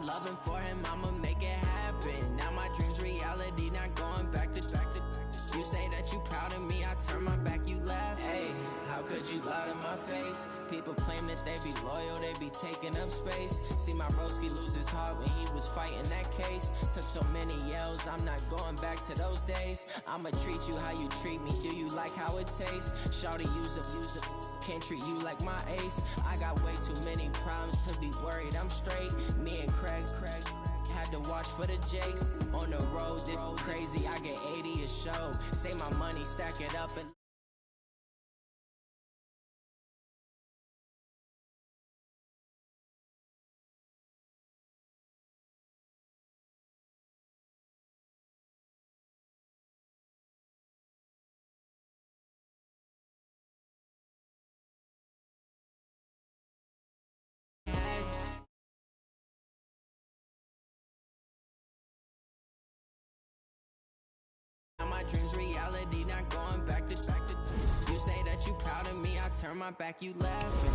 loving for him, I'ma make it happen. Now my dream's reality, not going back to. You say that you proud of me, I turn my back, you laugh. Hey, how could you lie to my face? People claim that they be loyal, they be taking up space. See my broski lose his heart when he was fighting that case. Took so many yells, I'm not going back to those days. I'ma treat you how you treat me, do you like how it tastes? Shawty, use it, can't treat you like my ace. I got way too many problems to be worried, I'm straight. Me and Craig had to watch for the Jakes. On the road, this crazy, I get 80 a show. Save my money, stack it up and my dreams reality, not going back to. You say that you proud of me, I turn my back, you laughing.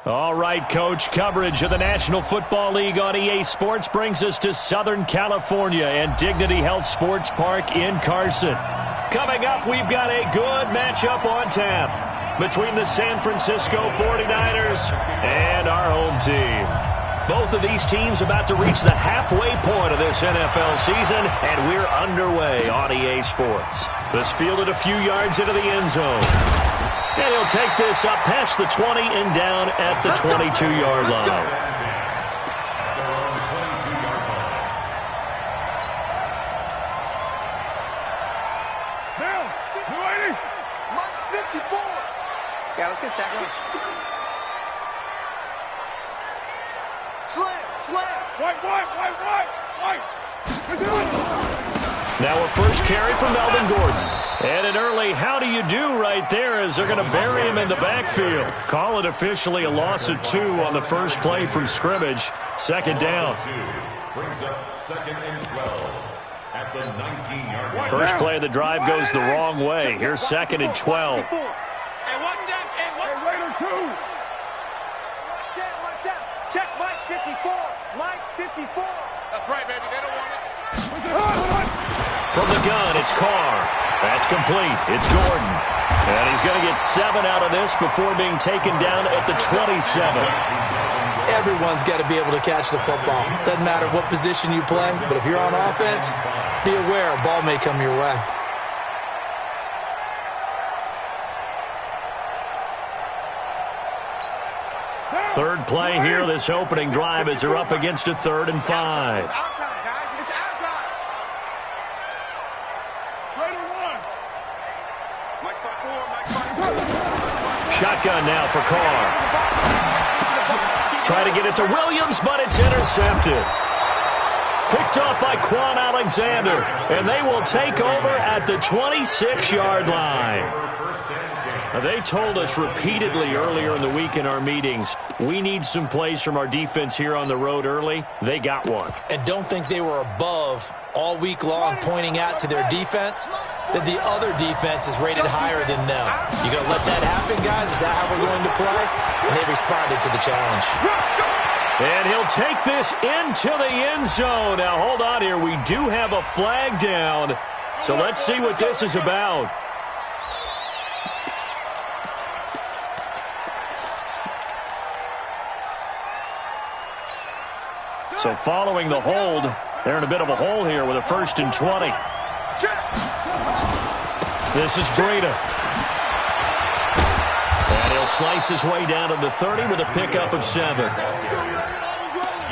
All right, Coach, coverage of the National Football League on EA Sports brings us to Southern California and Dignity Health Sports Park in Carson. Coming up, we've got a good matchup on tap between the San Francisco 49ers and our home team. Both of these teams about to reach the halfway point of this NFL season, and we're underway on EA Sports. This fielded a few yards into the end zone. And he'll take this up past the 20 and down at the 22-yard line. Bill, you ready? Mike 54. Yeah, let's get sack lunch. Slam. White. Now a first carry from Melvin Gordon. And an early how do you do right there as they're going to bury him in the backfield. Call it officially a loss of 2 on the first play from scrimmage. Second down. Brings up 2nd and 12 at the 19-yard line. First play of the drive goes the wrong way. Here's 2nd and 12. Hey, watch that. Hey, Raider 2. Watch out. Check Mike 54. Mike 54. That's right, baby. They don't want it. From the gun, it's Carr. That's complete. It's Gordon. And he's going to get 7 out of this before being taken down at the 27. Everyone's got to be able to catch the football. Doesn't matter what position you play, but if you're on offense, be aware a ball may come your way. Third play here, this opening drive as they're up against a 3rd and 5. Shotgun now for Carr. Try to get it to Williams, but it's intercepted. Picked off by Quan Alexander, and they will take over at the 26-yard line. Now, they told us repeatedly earlier in the week in our meetings, we need some plays from our defense here on the road early. They got one. And don't think they were above all week long pointing out to their defense that the other defense is rated higher than them. You going to let that happen, guys? Is that how we're going to play? And they responded to the challenge. And he'll take this into the end zone. Now, hold on here. We do have a flag down. So let's see what this is about. So following the hold, They're in a bit of a hole here with a 1st and 20. This is Breida. And he'll slice his way down to the 30 with a pickup of 7.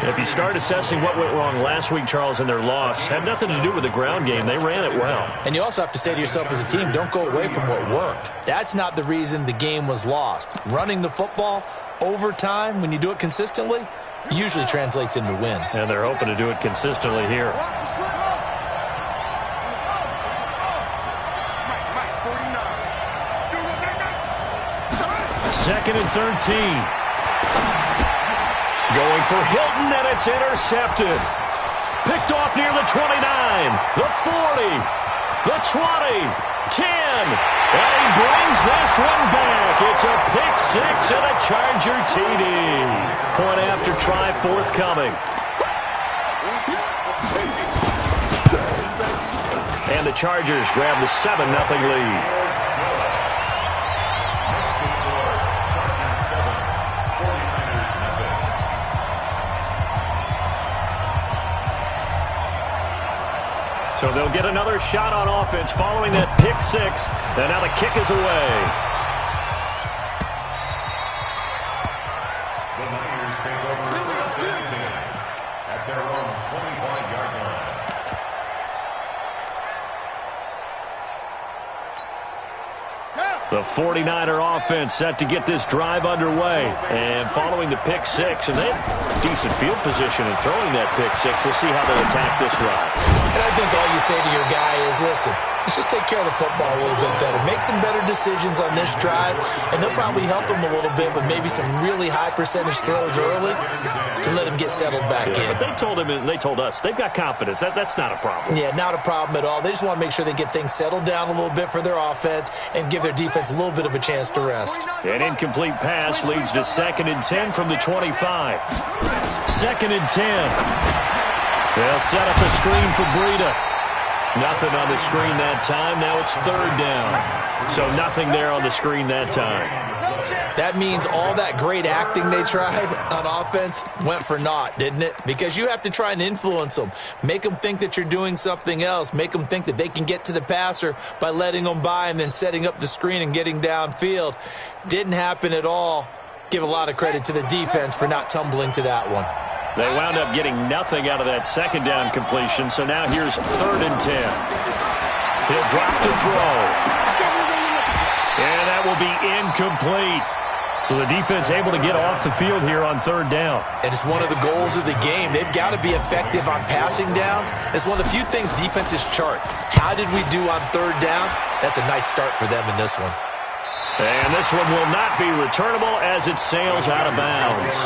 If you start assessing what went wrong last week, Charles, in their loss, had nothing to do with the ground game. They ran it well. And you also have to say to yourself as a team, don't go away from what worked. That's not the reason the game was lost. Running the football over time, when you do it consistently, usually translates into wins. And they're hoping to do it consistently here. Second and 13. Going for Hilton, and it's intercepted. Picked off near the 29, the 40, the 20, 10. And he brings this one back. It's a pick 6 and a Charger TD. Point after try forthcoming. And the Chargers grab the 7-0 lead. So they'll get another shot on offense following that pick 6. And now the kick is away. The Niners take over 1st and 10 at their own 25-yard line. The 49er offense set to get this drive underway. And following the pick 6, and they have decent field position in throwing that pick 6. We'll see how they attack this drive. And I think all you say to your guy is, listen, let's just take care of the football a little bit better. Make some better decisions on this drive, and they'll probably help him a little bit with maybe some really high percentage throws early to let him get settled back in. But they told him, and they told us, they've got confidence. That's not a problem. Yeah, not a problem at all. They just want to make sure they get things settled down a little bit for their offense and give their defense a little bit of a chance to rest. An incomplete pass leads to 2nd and 10 from the 25. 2nd and 10. They'll set up a screen for Breida. Nothing on the screen that time. Now it's 3rd down. So nothing there on the screen that time. That means all that great acting they tried on offense went for naught, didn't it? Because you have to try and influence them. Make them think that you're doing something else. Make them think that they can get to the passer by letting them by and then setting up the screen and getting downfield. Didn't happen at all. Give a lot of credit to the defense for not tumbling to that one. They wound up getting nothing out of that 2nd down completion, so now here's 3rd and 10. He'll drop to throw. And that will be incomplete. So the defense able to get off the field here on 3rd down. And it's one of the goals of the game. They've got to be effective on passing downs. It's one of the few things defenses chart. How did we do on 3rd down? That's a nice start for them in this one. And this one will not be returnable as it sails out of bounds.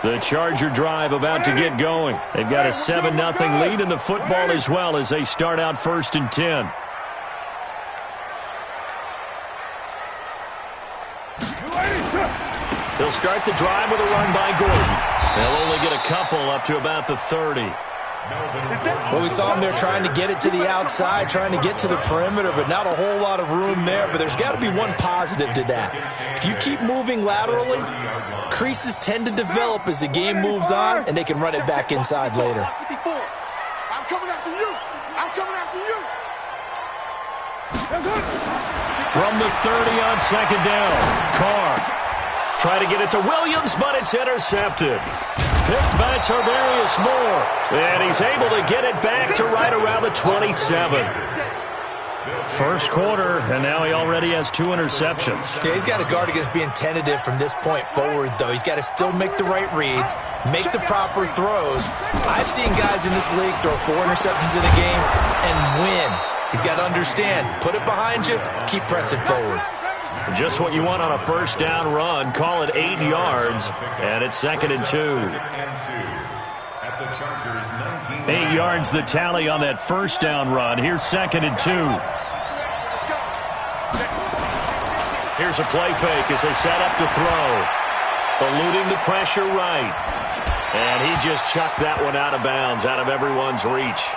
The Charger drive about to get going. They've got a 7-0 lead in the football as well as they start out 1st and 10. They'll start the drive with a run by Gordon. They'll only get a couple up to about the 30. Well, we saw him there trying to get it to the outside, trying to get to the perimeter, but not a whole lot of room there. But there's got to be one positive to that. If you keep moving laterally, creases tend to develop as the game moves on, and they can run it back inside later. I'm coming after you. I'm coming after you. From the 30 on 2nd down, Carr try to get it to Williams, but it's intercepted. Picked by Tarvarius Moore, and he's able to get it back to right around the 27. First quarter, and now he already has 2 interceptions. Yeah, he's got to guard against being tentative from this point forward, though. He's got to still make the right reads, make the proper throws. I've seen guys in this league throw 4 interceptions in a game and win. He's got to understand, put it behind you, keep pressing forward. Just what you want on a 1st down run. Call it 8 yards, and it's 2nd and 2. 8 yards the tally on that 1st down run. Here's 2nd and 2. Here's a play fake as they set up to throw. Eluding the pressure right. And he just chucked that one out of bounds, out of everyone's reach.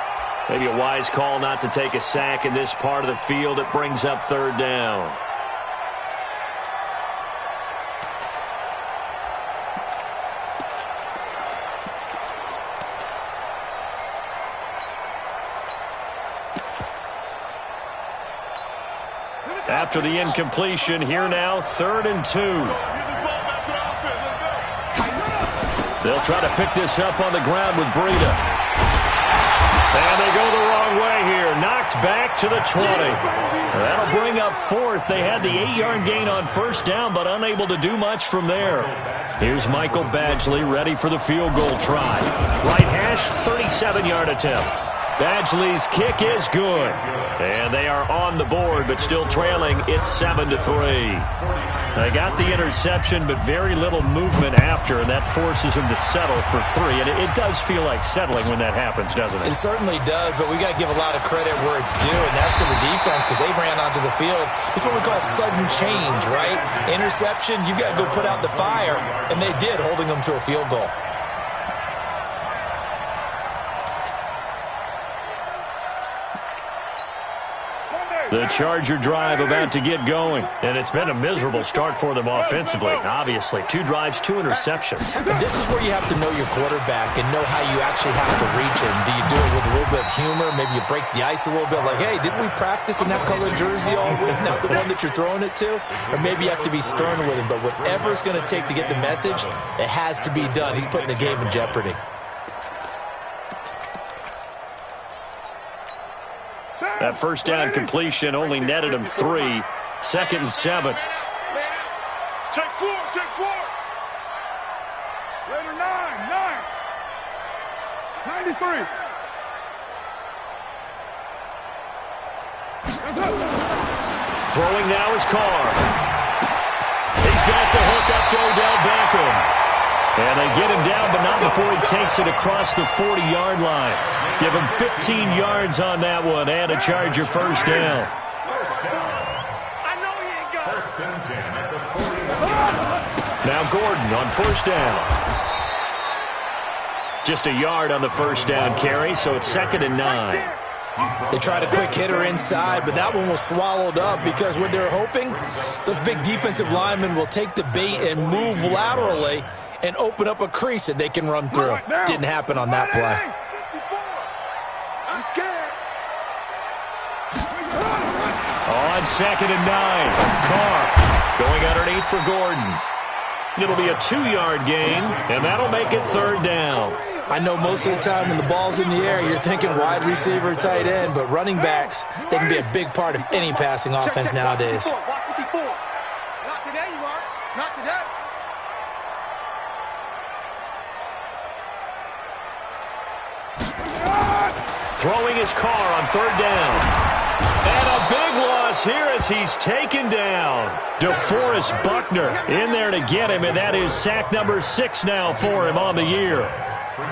Maybe a wise call not to take a sack in this part of the field. It brings up 3rd down. After the incompletion, here now, 3rd and 2. They'll try to pick this up on the ground with Breida. And they go the wrong way here. Knocked back to the 20. That'll bring up 4th. They had the 8-yard gain on 1st down, but unable to do much from there. Here's Michael Badgley ready for the field goal try. Right hash, 37-yard attempt. Badgley's kick is good. And they are on the board, but still trailing. It's 7-3. They got the interception, but very little movement after, and that forces them to settle for 3. And it does feel like settling when that happens, doesn't it? It certainly does, but we got to give a lot of credit where it's due, and that's to the defense because they ran onto the field. It's what we call sudden change, right? Interception, you got to go put out the fire, and they did, holding them to a field goal. The Charger drive about to get going, and it's been a miserable start for them offensively. Obviously, 2 drives, 2 interceptions. And this is where you have to know your quarterback and know how you actually have to reach him. Do you do it with a little bit of humor? Maybe you break the ice a little bit, like, hey, didn't we practice in that colored jersey all week, not the one that you're throwing it to? Or maybe you have to be stern with him, but whatever it's going to take to get the message, it has to be done. He's putting the game in jeopardy. That 1st down completion only netted him 3. 2nd and 7. Take 4. Later 9. 93. Throwing now is Carr. He's got the hook up to Odell Beckham. And they get him down, but not before he takes it across the 40-yard line. Give him 15 yards on that one and a Charger 1st down. I know he ain't got it. 1st and 10 at the 40. Now Gordon on 1st down. Just a yard on the 1st down carry, so it's 2nd and 9. They tried a quick hitter inside, but that one was swallowed up because what they're hoping, those big defensive linemen will take the bait and move laterally and open up a crease that they can run through. Didn't happen on that play. I'm scared. On 2nd and 9. Carr going underneath for Gordon. It'll be a 2-yard gain, and that'll make it 3rd down. I know most of the time when the ball's in the air, you're thinking wide receiver, tight end, but running backs, they can be a big part of any passing offense nowadays. Not today, you are. Not today. Throwing his Carr on 3rd down. And a big loss here as he's taken down. DeForest Buckner in there to get him, and that is sack number 6 now for him on the year.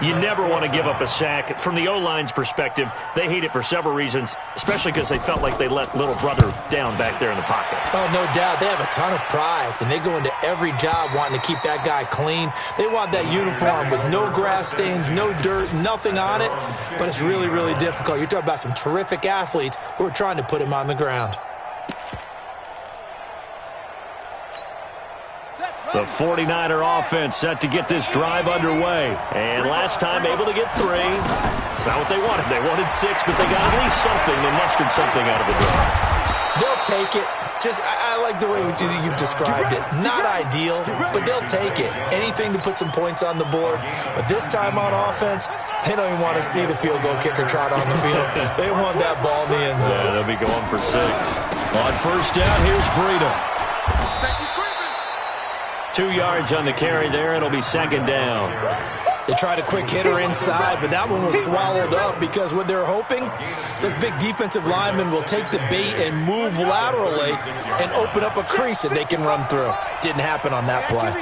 You never want to give up a sack. From the O-line's perspective, they hate it for several reasons, especially because they felt like they let little brother down back there in the pocket. Oh, no doubt. They have a ton of pride, and they go into every job wanting to keep that guy clean. They want that uniform with no grass stains, no dirt, nothing on it, but it's really, really difficult. You're talking about some terrific athletes who are trying to put him on the ground. The 49er offense set to get this drive underway. And last time able to get 3. It's not what they wanted. They wanted 6, but they got at least something. They mustered something out of the drive. They'll take it. I like the way you've described it. Not ideal, but they'll take it. Anything to put some points on the board. But this time on offense, they don't even want to see the field goal kicker trot on the field. They want that ball in the end zone. Yeah, they'll be going for 6. On 1st down, here's Breida. 2 yards on the carry there. It'll be 2nd down. They tried a quick hitter inside, but that one was swallowed up because what they're hoping, those big defensive linemen will take the bait and move laterally and open up a crease that they can run through. Didn't happen on that play.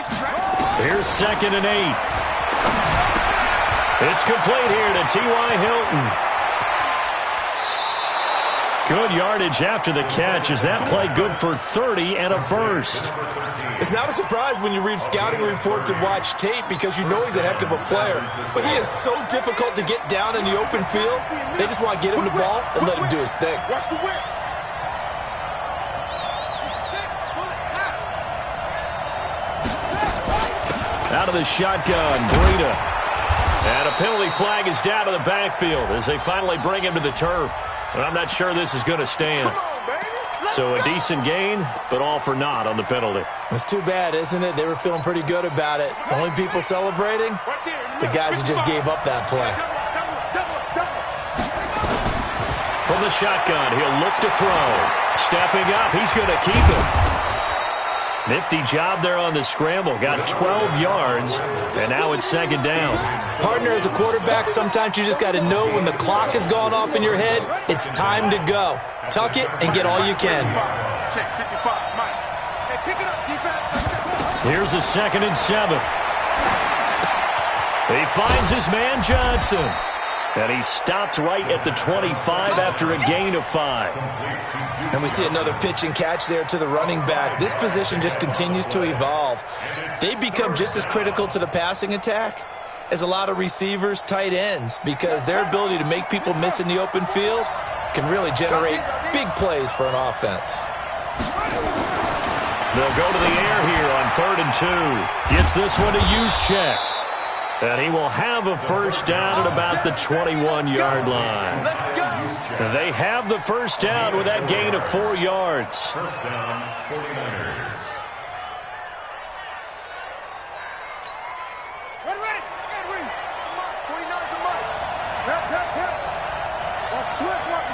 Here's 2nd and 8. It's complete here to T.Y. Hilton. Good yardage after the catch. Is that play good for 30 and a 1st? It's not a surprise when you read scouting reports and watch tape because you know he's a heck of a player. But he is so difficult to get down in the open field. They just want to get him the ball and let him do his thing. Out of the shotgun, Breida. And a penalty flag is down to the backfield as they finally bring him to the turf. But I'm not sure this is going to stand. So a decent gain, but all for naught on the penalty. It's too bad, isn't it? They were feeling pretty good about it. Only people celebrating? The guys who just gave up that play. From the shotgun, he'll look to throw. Stepping up, he's going to keep it. Nifty job there on the scramble. Got 12 yards, and now it's second down. Partner, as a quarterback, sometimes you just got to know when the clock has gone off in your head, it's time to go. Tuck it and get all you can. Here's a 2nd and 7. He finds his man Johnson. And he stopped right at the 25 after a gain of 5. And we see another pitch and catch there to the running back. This position just continues to evolve. They become just as critical to the passing attack as a lot of receivers, tight ends, because their ability to make people miss in the open field can really generate big plays for an offense. They'll go to the air here on 3rd and 2. Gets this one to Juszczyk. And he will have a first down at about the 21-yard line. They have the first down with that gain of 4 yards. First down, 49ers. Ready. 49's the money. Help. Watch the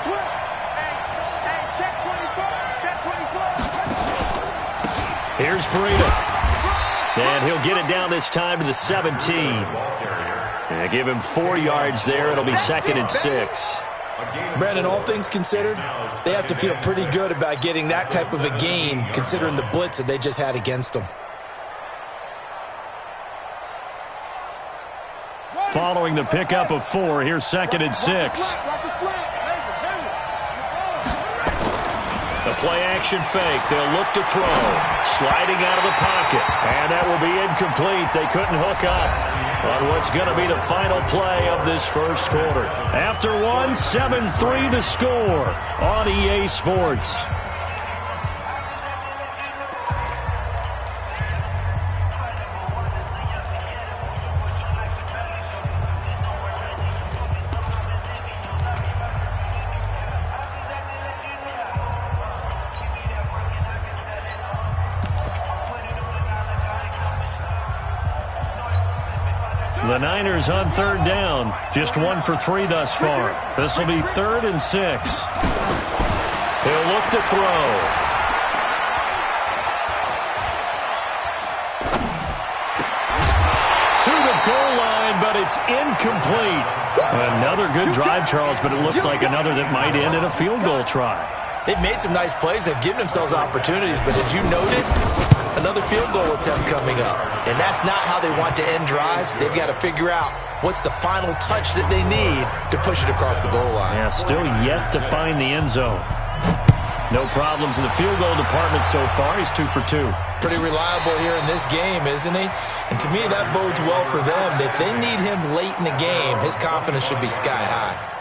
twist. Hey, check 24. Here's Breida. And he'll get it down this time to the 17. And give him 4 yards there. It'll be 2nd and 6. Brandon, all things considered, they have to feel pretty good about getting that type of a gain, considering the blitz that they just had against them. Following the pickup of 4, here's 2nd and 6. The play-action fake. They'll look to throw. Sliding out of the pocket. And that will be incomplete. They couldn't hook up on what's going to be the final play of this first quarter. After 1, 7-3 the score on EA Sports. The Niners on 3rd down. Just 1 for 3 thus far. This will be 3rd and 6. He'll look to throw. To the goal line, but it's incomplete. Another good drive, Charles, but it looks like another that might end in a field goal try. They've made some nice plays. They've given themselves opportunities, but as you noted, another field goal attempt coming up. And that's not how they want to end drives. They've got to figure out what's the final touch that they need to push it across the goal line. Yeah, still yet to find the end zone. No problems in the field goal department so far. He's 2 for 2. Pretty reliable here in this game, isn't he? And to me, that bodes well for them. If they need him late in the game, his confidence should be sky high.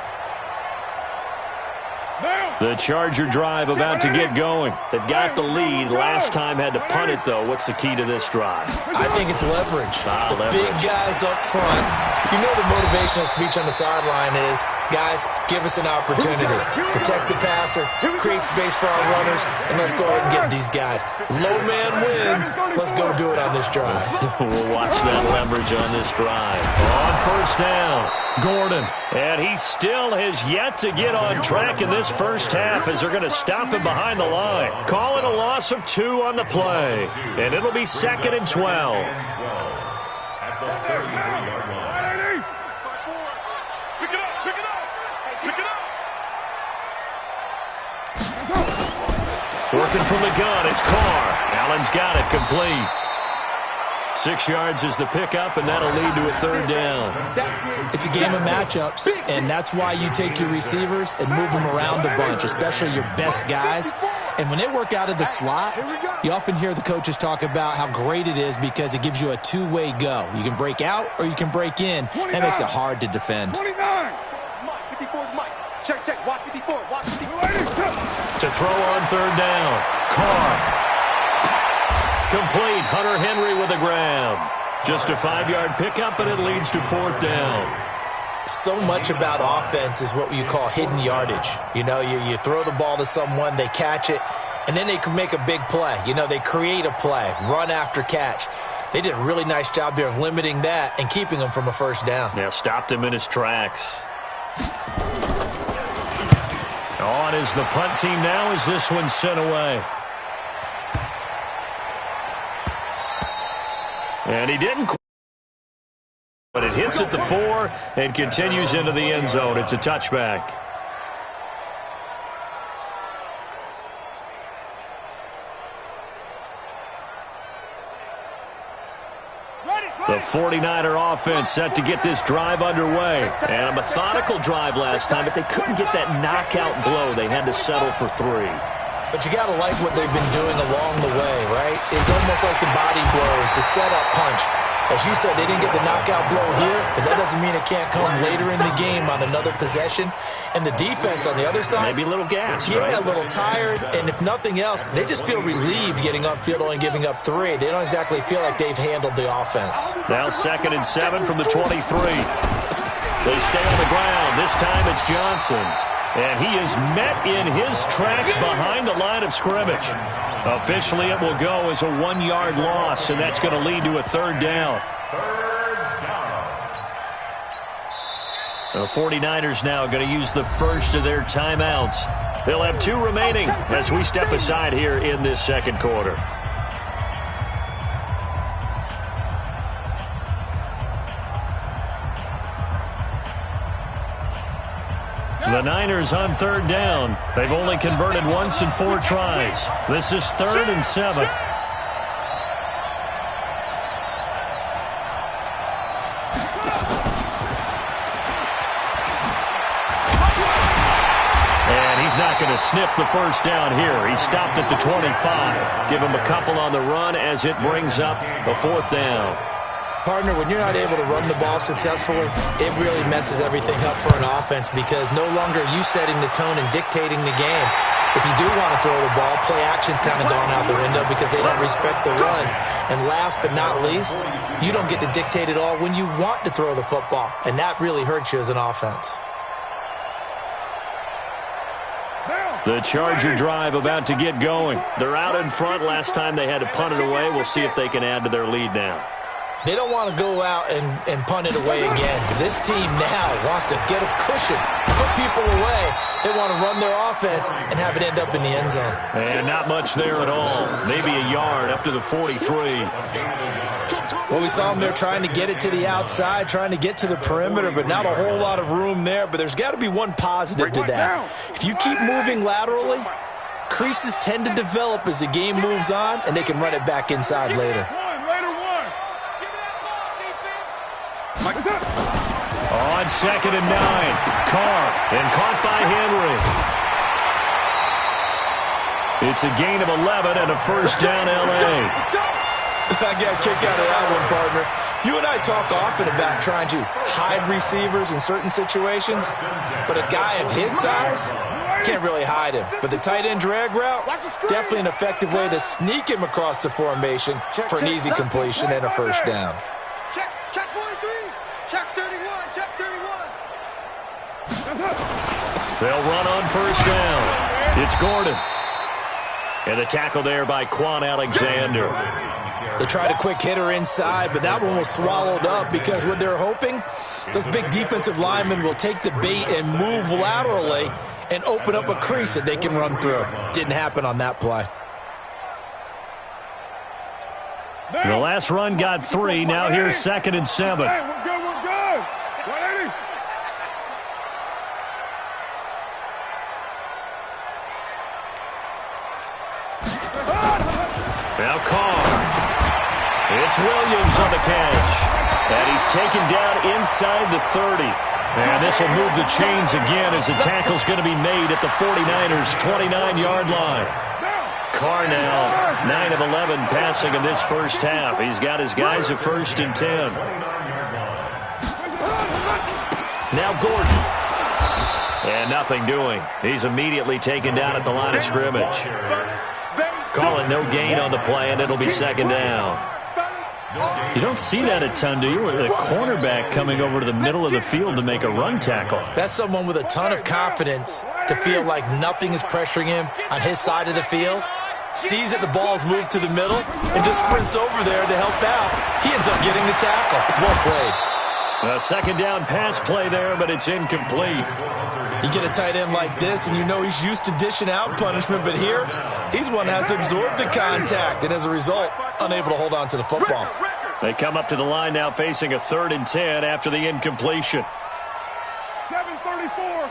The Charger drive about to get going. They've got the lead. Last time had to punt it, though. What's the key to this drive? I think it's leverage. Leverage. Big guys up front. You know the motivational speech on the sideline is, guys, give us an opportunity. Protect the passer, create space for our runners, and let's go ahead and get these guys. Low man wins. Let's go do it on this drive. We'll watch that leverage on this drive. On first down, Gordon. And he still has yet to get on track in this first half as they're going to stop him behind the line. Call it a loss of 2 on the play. And it'll be 2nd and 12. At the 33-yard line. Pick it up. Working from the gun, it's Carr. Allen's got it, complete. 6 yards is the pickup, and that'll lead to a 3rd down. It's a game of matchups, and that's why you take your receivers and move them around a bunch, especially your best guys. And when they work out of the slot, you often hear the coaches talk about how great it is because it gives you a two-way go. You can break out or you can break in. That makes it hard to defend. 29. Mike, 54 is Mike. Check. Watch 54. To throw on 3rd down. Carr. Complete. Hunter Henry with a grab. Just a 5-yard pickup, and it leads to 4th down. So much about offense is what you call hidden yardage. You know, you throw the ball to someone, they catch it, and then they can make a big play. You know, they create a play, run after catch. They did a really nice job there of limiting that and keeping him from a first down. Yeah, stopped him in his tracks. On is the punt team now as this one's sent away. And he didn't quite, but it hits at the 4 and continues into the end zone. It's a touchback. The 49er offense set to get this drive underway. And a methodical drive last time, but they couldn't get that knockout blow. They had to settle for 3. But you got to like what they've been doing along the way, right? It's almost like the body blows, the setup punch. As you said, they didn't get the knockout blow here, but that doesn't mean it can't come later in the game on another possession. And the defense on the other side, maybe a little gas, yeah, right? a little tired. And if nothing else, they just feel relieved getting upfield only giving up 3. They don't exactly feel like they've handled the offense. Now 2nd and 7 from the 23. They stay on the ground. This time it's Johnson. And he is met in his tracks behind the line of scrimmage. Officially, it will go as a 1-yard loss, and that's going to lead to a 3rd down. The 49ers now going to use the first of their timeouts. They'll have 2 remaining as we step aside here in this second quarter. The Niners on 3rd down. They've only converted once in 4 tries. This is 3rd and 7. And he's not going to sniff the first down here. He stopped at the 25. Give him a couple on the run as it brings up a 4th down. Partner, when you're not able to run the ball successfully, it really messes everything up for an offense because no longer are you setting the tone and dictating the game. If you do want to throw the ball, play action's kind of gone out the window because they don't respect the run. And last but not least, you don't get to dictate it all when you want to throw the football, and that really hurts you as an offense. The Charger drive about to get going. They're out in front. Last time they had to punt it away. We'll see if they can add to their lead now. They don't want to go out and punt it away again. This team now wants to get a cushion, put people away. They want to run their offense and have it end up in the end zone. And not much there at all. Maybe a yard up to the 43. Well, we saw them there trying to get it to the outside, trying to get to the perimeter, but not a whole lot of room there. But there's got to be one positive to that. If you keep moving laterally, creases tend to develop as the game moves on, and they can run it back inside later. On 2nd and 9, Carr, and caught by Henry. It's a gain of 11 and a first down, L.A. I got a kick out of that one, partner. You and I talk often about trying to hide receivers in certain situations, but a guy of his size can't really hide him. But the tight end drag route, definitely an effective way to sneak him across the formation for an easy completion and a first down. Check 43. Check 31. Check 31. They'll run on first down. It's Gordon. And the tackle there by Quan Alexander. They tried a quick hitter inside, but that one was swallowed up because what they're hoping, those big defensive linemen will take the bait and move laterally and open up a crease that they can run through. Didn't happen on that play. The last run got 3. Now here's 2nd and 7. Hey, we're good, we're good. 180. Now Carr. It's Williams on the catch. And he's taken down inside the 30. And this will move the chains again as the tackle's going to be made at the 49ers' 29-yard line. Carr now 9 of 11 passing in this first half. He's got his guys at 1st and 10. Now Gordon. And nothing doing. He's immediately taken down at the line of scrimmage. Calling no gain on the play, and it'll be 2nd down. You don't see that a ton, do you? A cornerback coming over to the middle of the field to make a run tackle. That's someone with a ton of confidence to feel like nothing is pressuring him on his side of the field, sees that the ball's moved to the middle, and just sprints over there to help out. He ends up getting the tackle. Well played. A second down pass play there, but it's incomplete. You get a tight end like this, and you know he's used to dishing out punishment, but here, he's one that has to absorb the contact, and as a result, unable to hold on to the football. They come up to the line now facing a 3rd and 10 after the incompletion. 7:34.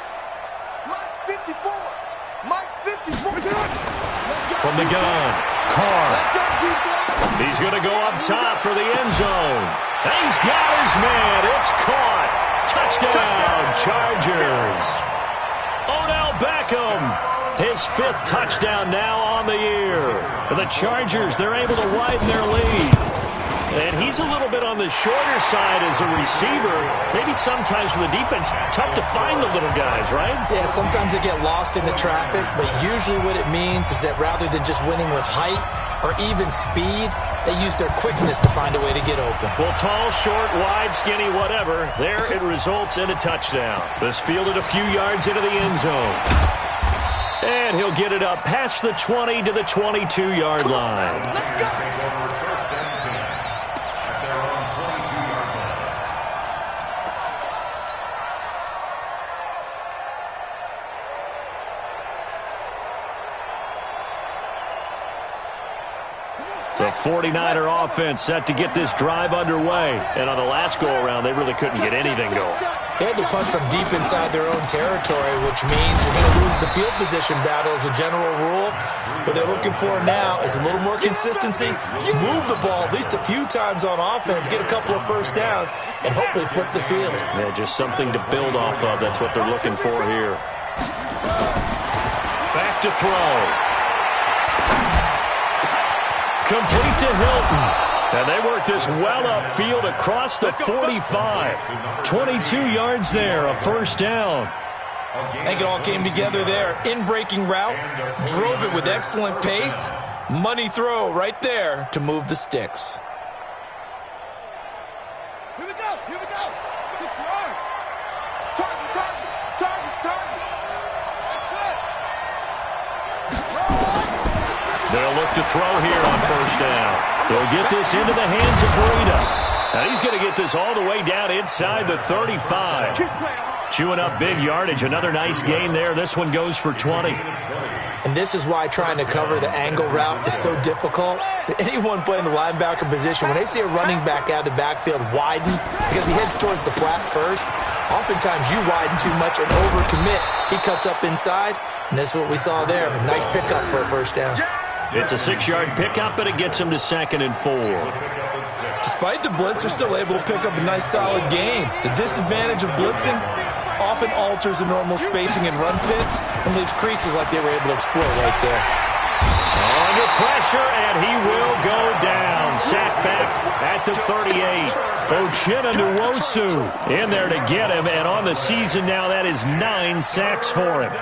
Mike's 54. Mike's 54. From the gun, Carr. He's going to go up top for the end zone. He's got his man. It's caught. Touchdown, Chargers. Odell Beckham, his 5th touchdown now on the year. The Chargers, they're able to widen their lead. And he's a little bit on the shorter side as a receiver. Maybe sometimes for the defense, tough to find the little guys, right? Yeah, sometimes they get lost in the traffic, but usually what it means is that rather than just winning with height or even speed, they use their quickness to find a way to get open. Well, tall, short, wide, skinny, whatever, there it results in a touchdown. This fielded a few yards into the end zone. And he'll get it up past the 20 to the 22-yard line. Let's go. The 49er offense set to get this drive underway. And on the last go-around, they really couldn't get anything going. They had to punt from deep inside their own territory, which means you're going to lose the field position battle as a general rule. What they're looking for now is a little more consistency, move the ball at least a few times on offense, get a couple of first downs, and hopefully flip the field. Yeah, just something to build off of. That's what they're looking for here. Back to throw. Complete to Hilton. And they work this well upfield across the 45. 22 yards there, a first down. I think it all came together there. In-breaking route, drove it with excellent pace. Money throw right there to move the sticks. Here we go. Here we go. 6 yards. Target, target, target, target. That's it. They'll look to throw here on first down. They'll get this into the hands of Breida. Now he's going to get this all the way down inside the 35. Chewing up big yardage. Another nice gain there. This one goes for 20. And this is why trying to cover the angle route is so difficult. Anyone playing the linebacker position, when they see a running back out of the backfield widen because he heads towards the flat first, oftentimes you widen too much and overcommit. He cuts up inside, and this is what we saw there. A nice pickup for a first down. It's a 6-yard pickup, but it gets him to 2nd and 4. Despite the blitz, they're still able to pick up a nice solid gain. The disadvantage of blitzing often alters the normal spacing and run fits and leaves creases like they were able to exploit right there. Under pressure, and he will go down. Sacked back at the 38. Ochena Nwosu in there to get him, and on the season now, that is 9 sacks for him.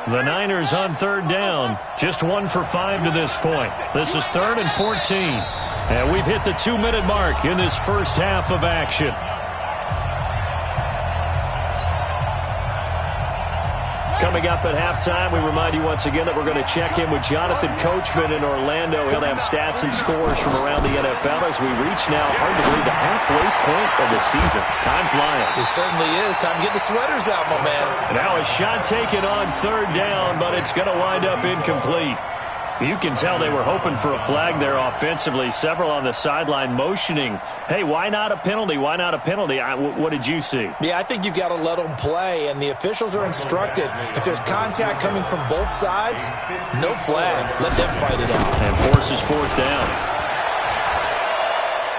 The Niners on 3rd down. Just 1 for 5 to this point. This is 3rd and 14. And we've hit the 2-minute mark in this first half of action. Coming up at halftime, we remind you once again that we're going to check in with Jonathan Coachman in Orlando. He'll have stats and scores from around the NFL as we reach now, hard to believe, the halfway point of the season. Time flying. It certainly is. Time to get the sweaters out, my man. Now a shot taken on 3rd down, but it's going to wind up incomplete. You can tell they were hoping for a flag there offensively. Several on the sideline motioning, hey, why not a penalty? Why not a penalty? What did you see? Yeah, I think you've got to let them play, and the officials are instructed. If there's contact coming from both sides, no flag. Let them fight it out. And forces 4th down.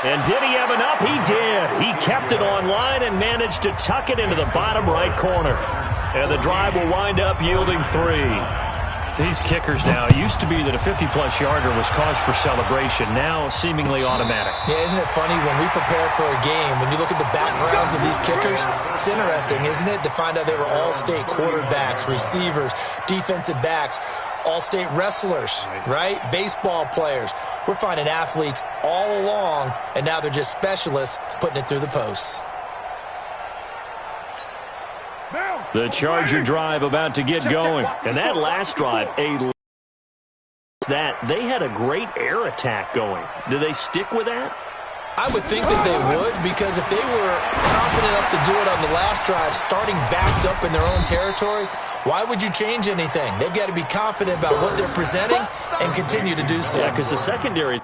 And did he have enough? He did. He kept it on line and managed to tuck it into the bottom right corner. And the drive will wind up yielding 3. These kickers now, it used to be that a 50-plus yarder was cause for celebration. Now, seemingly automatic. Yeah, isn't it funny when we prepare for a game, when you look at the backgrounds of these kickers, it's interesting, isn't it, to find out they were all-state quarterbacks, receivers, defensive backs, all-state wrestlers, right? Baseball players. We're finding athletes all along, and now they're just specialists putting it through the posts. The Charger drive about to get going. And that last drive, they had a great air attack going. Do they stick with that? I would think that they would, because if they were confident enough to do it on the last drive, starting backed up in their own territory, why would you change anything? They've got to be confident about what they're presenting and continue to do so. Yeah, because the secondary...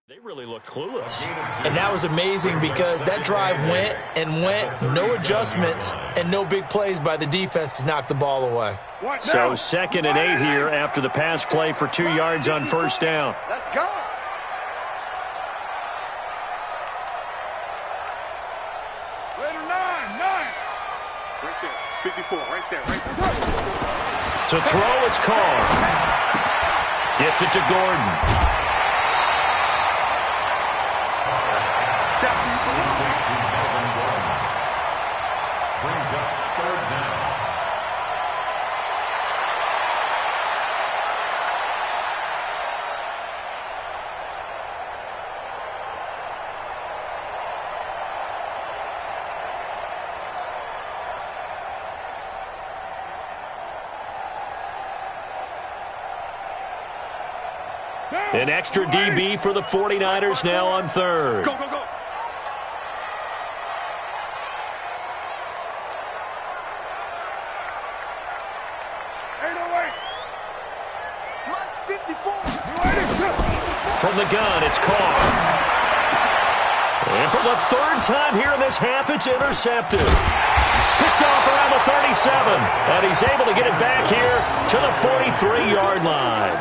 They really looked clueless. And that was amazing because that drive went and went, no adjustments and no big plays by the defense to knock the ball away. So 2nd and 8 here after the pass play for 2 yards on first down. Let's go. Later, 9. Right there, 54, right there. To throw, it's called. Gets it to Gordon. Brings up 3rd down. An extra DB for the 49ers now on 3rd. Go. 54. From the gun, it's Carr. And for the 3rd time here in this half, it's intercepted. Picked off around the 37. And he's able to get it back here to the 43-yard line.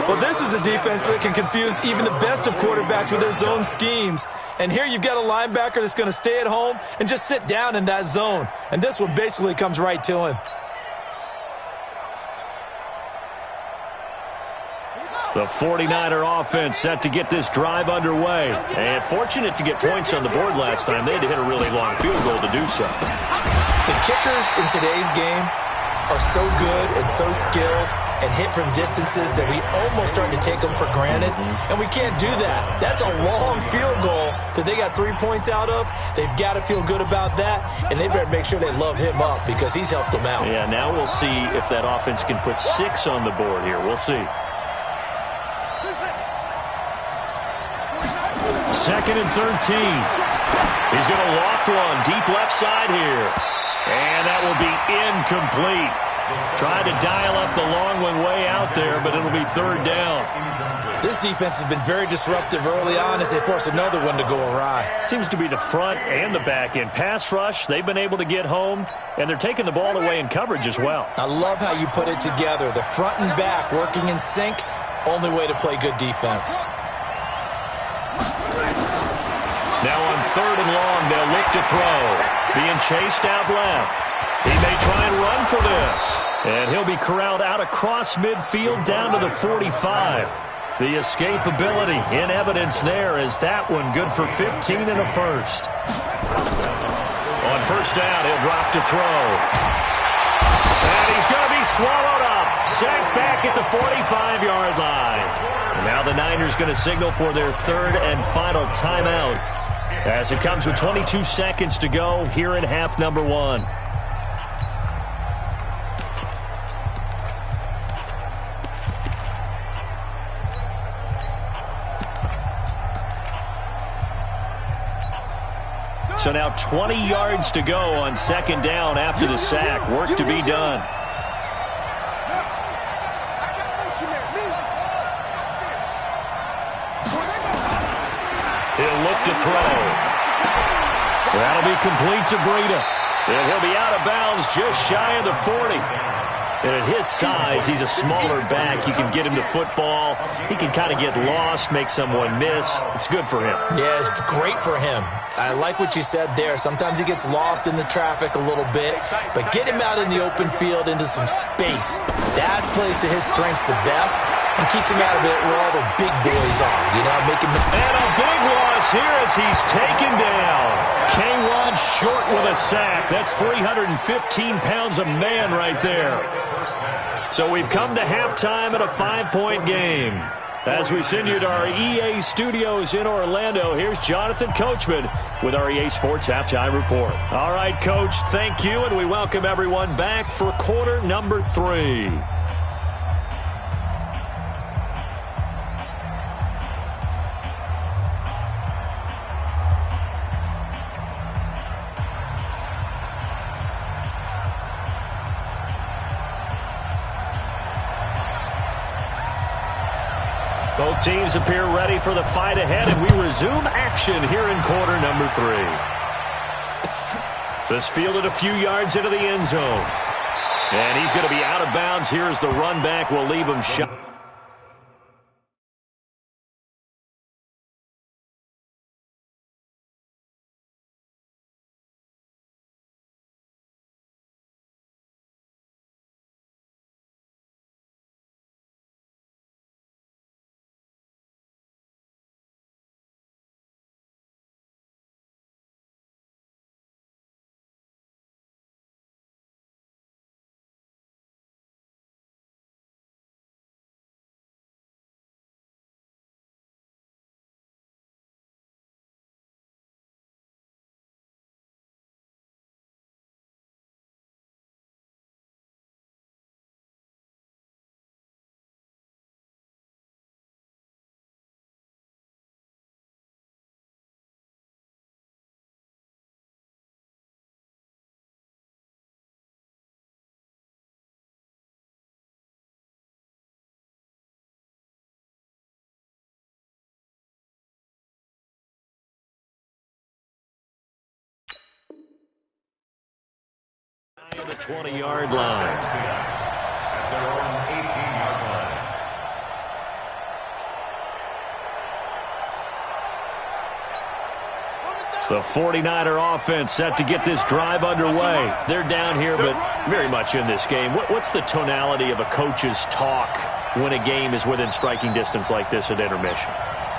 Well, this is a defense that can confuse even the best of quarterbacks with their zone schemes. And here you've got a linebacker that's going to stay at home and just sit down in that zone. And this one basically comes right to him. The 49er offense set to get this drive underway. And fortunate to get points on the board last time. They had to hit a really long field goal to do so. The kickers in today's game are so good and so skilled and hit from distances that we almost start to take them for granted. And we can't do that. That's a long field goal that they got 3 points out of. They've got to feel good about that, and they better make sure they love him up because he's helped them out. Yeah, now we'll see if that offense can put 6 on the board here. We'll see. 2nd and 13. He's going to loft one deep left side here. And that will be incomplete. Tried to dial up the long one way out there, but it'll be 3rd down. This defense has been very disruptive early on as they force another one to go awry. Seems to be the front and the back end. Pass rush, they've been able to get home, and they're taking the ball away in coverage as well. I love how you put it together. The front and back working in sync, only way to play good defense. Now on 3rd and long, they'll look to throw. Being chased out left. He may try and run for this. And he'll be corralled out across midfield down to the 45. The escapability in evidence there as that one good for 15 and a first. On first down, he'll drop to throw. And he's going to be swallowed up. Sacked back at the 45-yard line. And now the Niners going to signal for their 3rd and final timeout as it comes with 22 seconds to go here in half number 1. So now 20 yards to go on 2nd down after the sack. Work to be done. He'll look to throw. That'll be complete to Breida. And he'll be out of bounds just shy of the 40. And at his size, he's a smaller back. You can get him to football. He can kind of get lost, make someone miss. It's good for him. Yeah, it's great for him. I like what you said there. Sometimes he gets lost in the traffic a little bit. But get him out in the open field into some space. That plays to his strengths the best and keeps him out of it where all the big boys are. You know, making the... And a big loss here as he's taken down. K-Rod short with a sack. That's 315 pounds of man right there. So we've come to halftime at a 5-point game. As we send you to our EA studios in Orlando, here's Jonathan Coachman with our EA Sports Halftime Report. All right, Coach, thank you, and we welcome everyone back for quarter number 3. Both teams appear ready for the fight ahead, and we resume action here in quarter number 3. This fielded a few yards into the end zone. And he's going to be out of bounds here as the run back will leave him shot. The 20-yard line. At their own 18-yard line. The 49er offense set to get this drive underway. They're down here, but very much in this game. What's the tonality of a coach's talk when a game is within striking distance like this at intermission?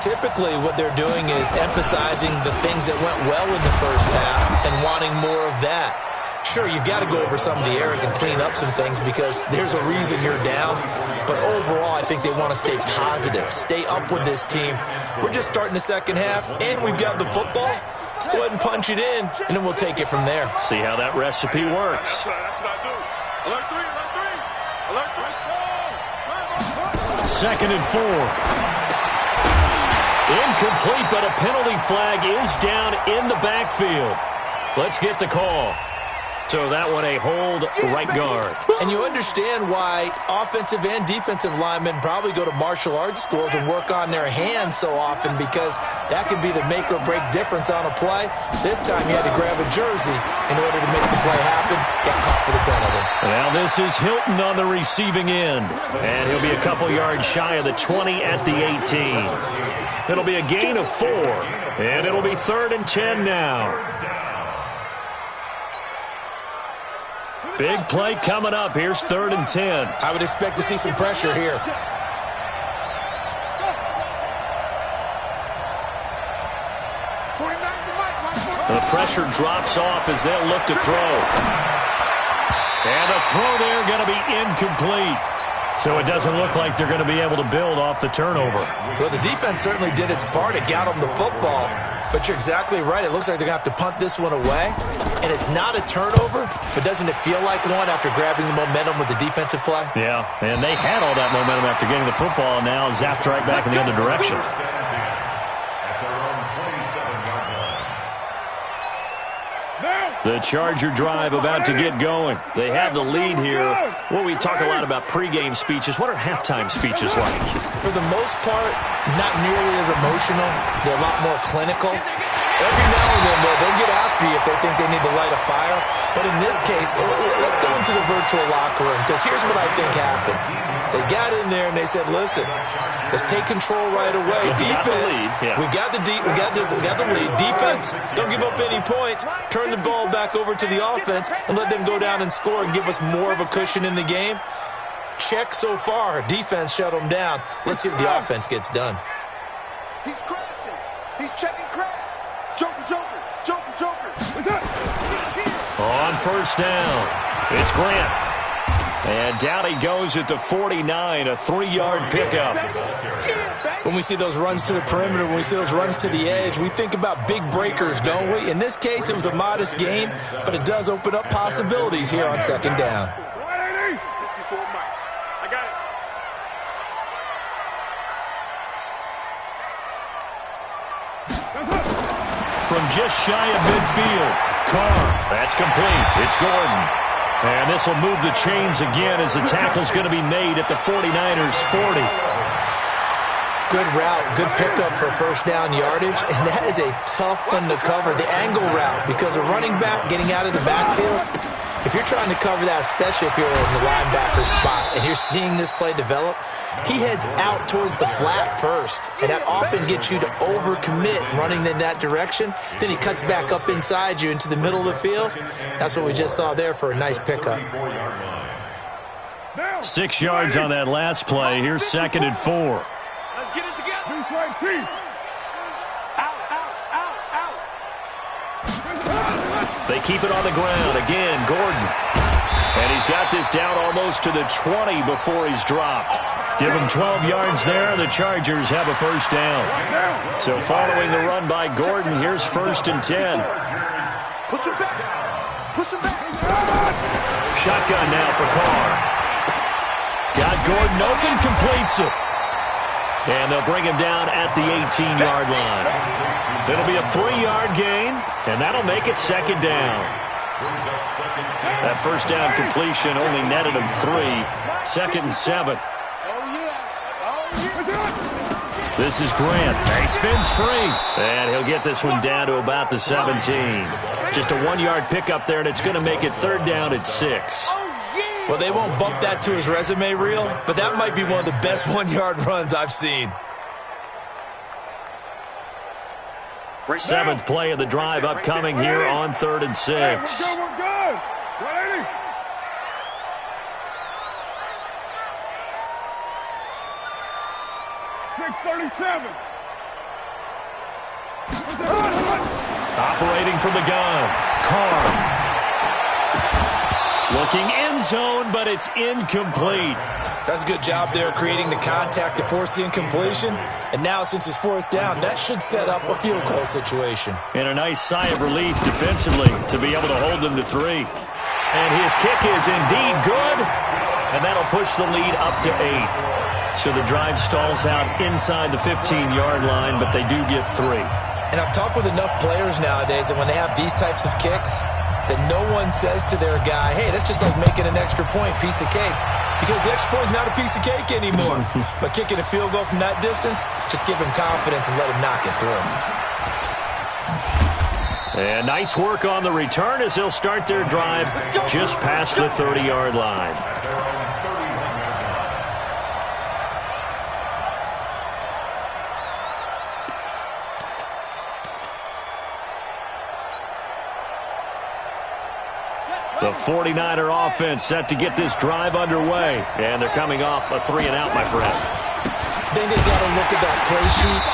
Typically, what they're doing is emphasizing the things that went well in the first half and wanting more of that. Sure, you've got to go over some of the errors and clean up some things because there's a reason you're down. But overall, I think they want to stay positive, stay up with this team. We're just starting the second half, and we've got the football. Let's go ahead and punch it in, and then we'll take it from there. See how that recipe works. Second and 4. Incomplete, but a penalty flag is down in the backfield. Let's get the call. So that one a hold right guard. And you understand why offensive and defensive linemen probably go to martial arts schools and work on their hands so often because that can be the make or break difference on a play. This time he had to grab a jersey in order to make the play happen. Got caught for the penalty. Now this is Hilton on the receiving end. And he'll be a couple yards shy of the 20 at the 18. It'll be a gain of 4. And it'll be 3rd and 10 now. Big play coming up. Here's 3rd and 10. I would expect to see some pressure here. The pressure drops off as they'll look to throw. And the throw there going to be incomplete. So it doesn't look like they're going to be able to build off the turnover. Well, the defense certainly did its part. It got them the football. But you're exactly right. It looks like they're going to have to punt this one away. And it's not a turnover, but doesn't it feel like one after grabbing the momentum with the defensive play? Yeah, and they had all that momentum after getting the football, and now zapped right back in the other direction. At their own 27-yard line. The Charger drive about to get going. They have the lead here. Well, we talk a lot about pregame speeches. What are halftime speeches like? For the most part, not nearly as emotional. They're a lot more clinical. Every now and then, they'll get after you if they think they need to light a fire. But in this case, let's go into the virtual locker room, because here's what I think happened. They got in there and they said, listen, let's take control right away. Defense, we got the lead. Defense, don't give up any points. Turn the ball back over to the offense and let them go down and score and give us more of a cushion in the game. Check so far. Defense shut them down. Let's see if the offense gets done. He's crashing. He's checking crash. Joker. On first down, it's Grant. And down he goes at the 49, a 3-yard pickup. When we see those runs to the perimeter, when we see those runs to the edge, we think about big breakers, don't we? In this case, it was a modest gain, but it does open up possibilities here on second down. From just shy of midfield, Carr, that's complete. It's Gordon. And this will move the chains again as the tackle's going to be made at the 49ers' 40. Good route, good pickup for first down yardage, and that is a tough one to cover, the angle route, because a running back getting out of the backfield, if you're trying to cover that, especially if you're in the linebacker spot and you're seeing this play develop, he heads out towards the flat first, and that often gets you to overcommit running in that direction. Then he cuts back up inside you into the middle of the field. That's what we just saw there for a nice pickup. 6 yards on that last play. Here's 2nd and 4. Let's get it together. They keep it on the ground. Again, Gordon. And he's got this down almost to the 20 before he's dropped. Give him 12 yards there. The Chargers have a first down. So following the run by Gordon, here's 1st and 10. Push him back. Shotgun now for Carr. Got Gordon open, completes it. And they'll bring him down at the 18-yard line. It'll be a 3-yard gain, and that'll make it 2nd down. That first down completion only netted him 3. 2nd and 7. This is Grant. He spins free. And he'll get this one down to about the 17. Just a 1-yard pickup there, and it's going to make it 3rd down at 6. Well, they won't bump that to his resume reel, but that might be one of the best 1-yard runs I've seen. 7th play of the drive upcoming here on 3rd and 6. We're good. Ready? .637. Operating from the gun, Carr. Looking end zone, but it's incomplete. That's a good job there creating the contact to force the incompletion. And now, since it's 4th down, that should set up a field goal situation. And a nice sigh of relief defensively to be able to hold them to 3. And his kick is indeed good. And that'll push the lead up to 8. So the drive stalls out inside the 15-yard line, but they do get 3. And I've talked with enough players nowadays that when they have these types of kicks, that no one says to their guy, hey, that's just like making an extra point, piece of cake. Because the extra point is not a piece of cake anymore. But kicking a field goal from that distance, just give him confidence and let him knock it through. And nice work on the return as they'll start their drive just past the 30-yard line. The 49er offense set to get this drive underway. And they're coming off a 3-and-out, my friend. Then they got to look at that play sheet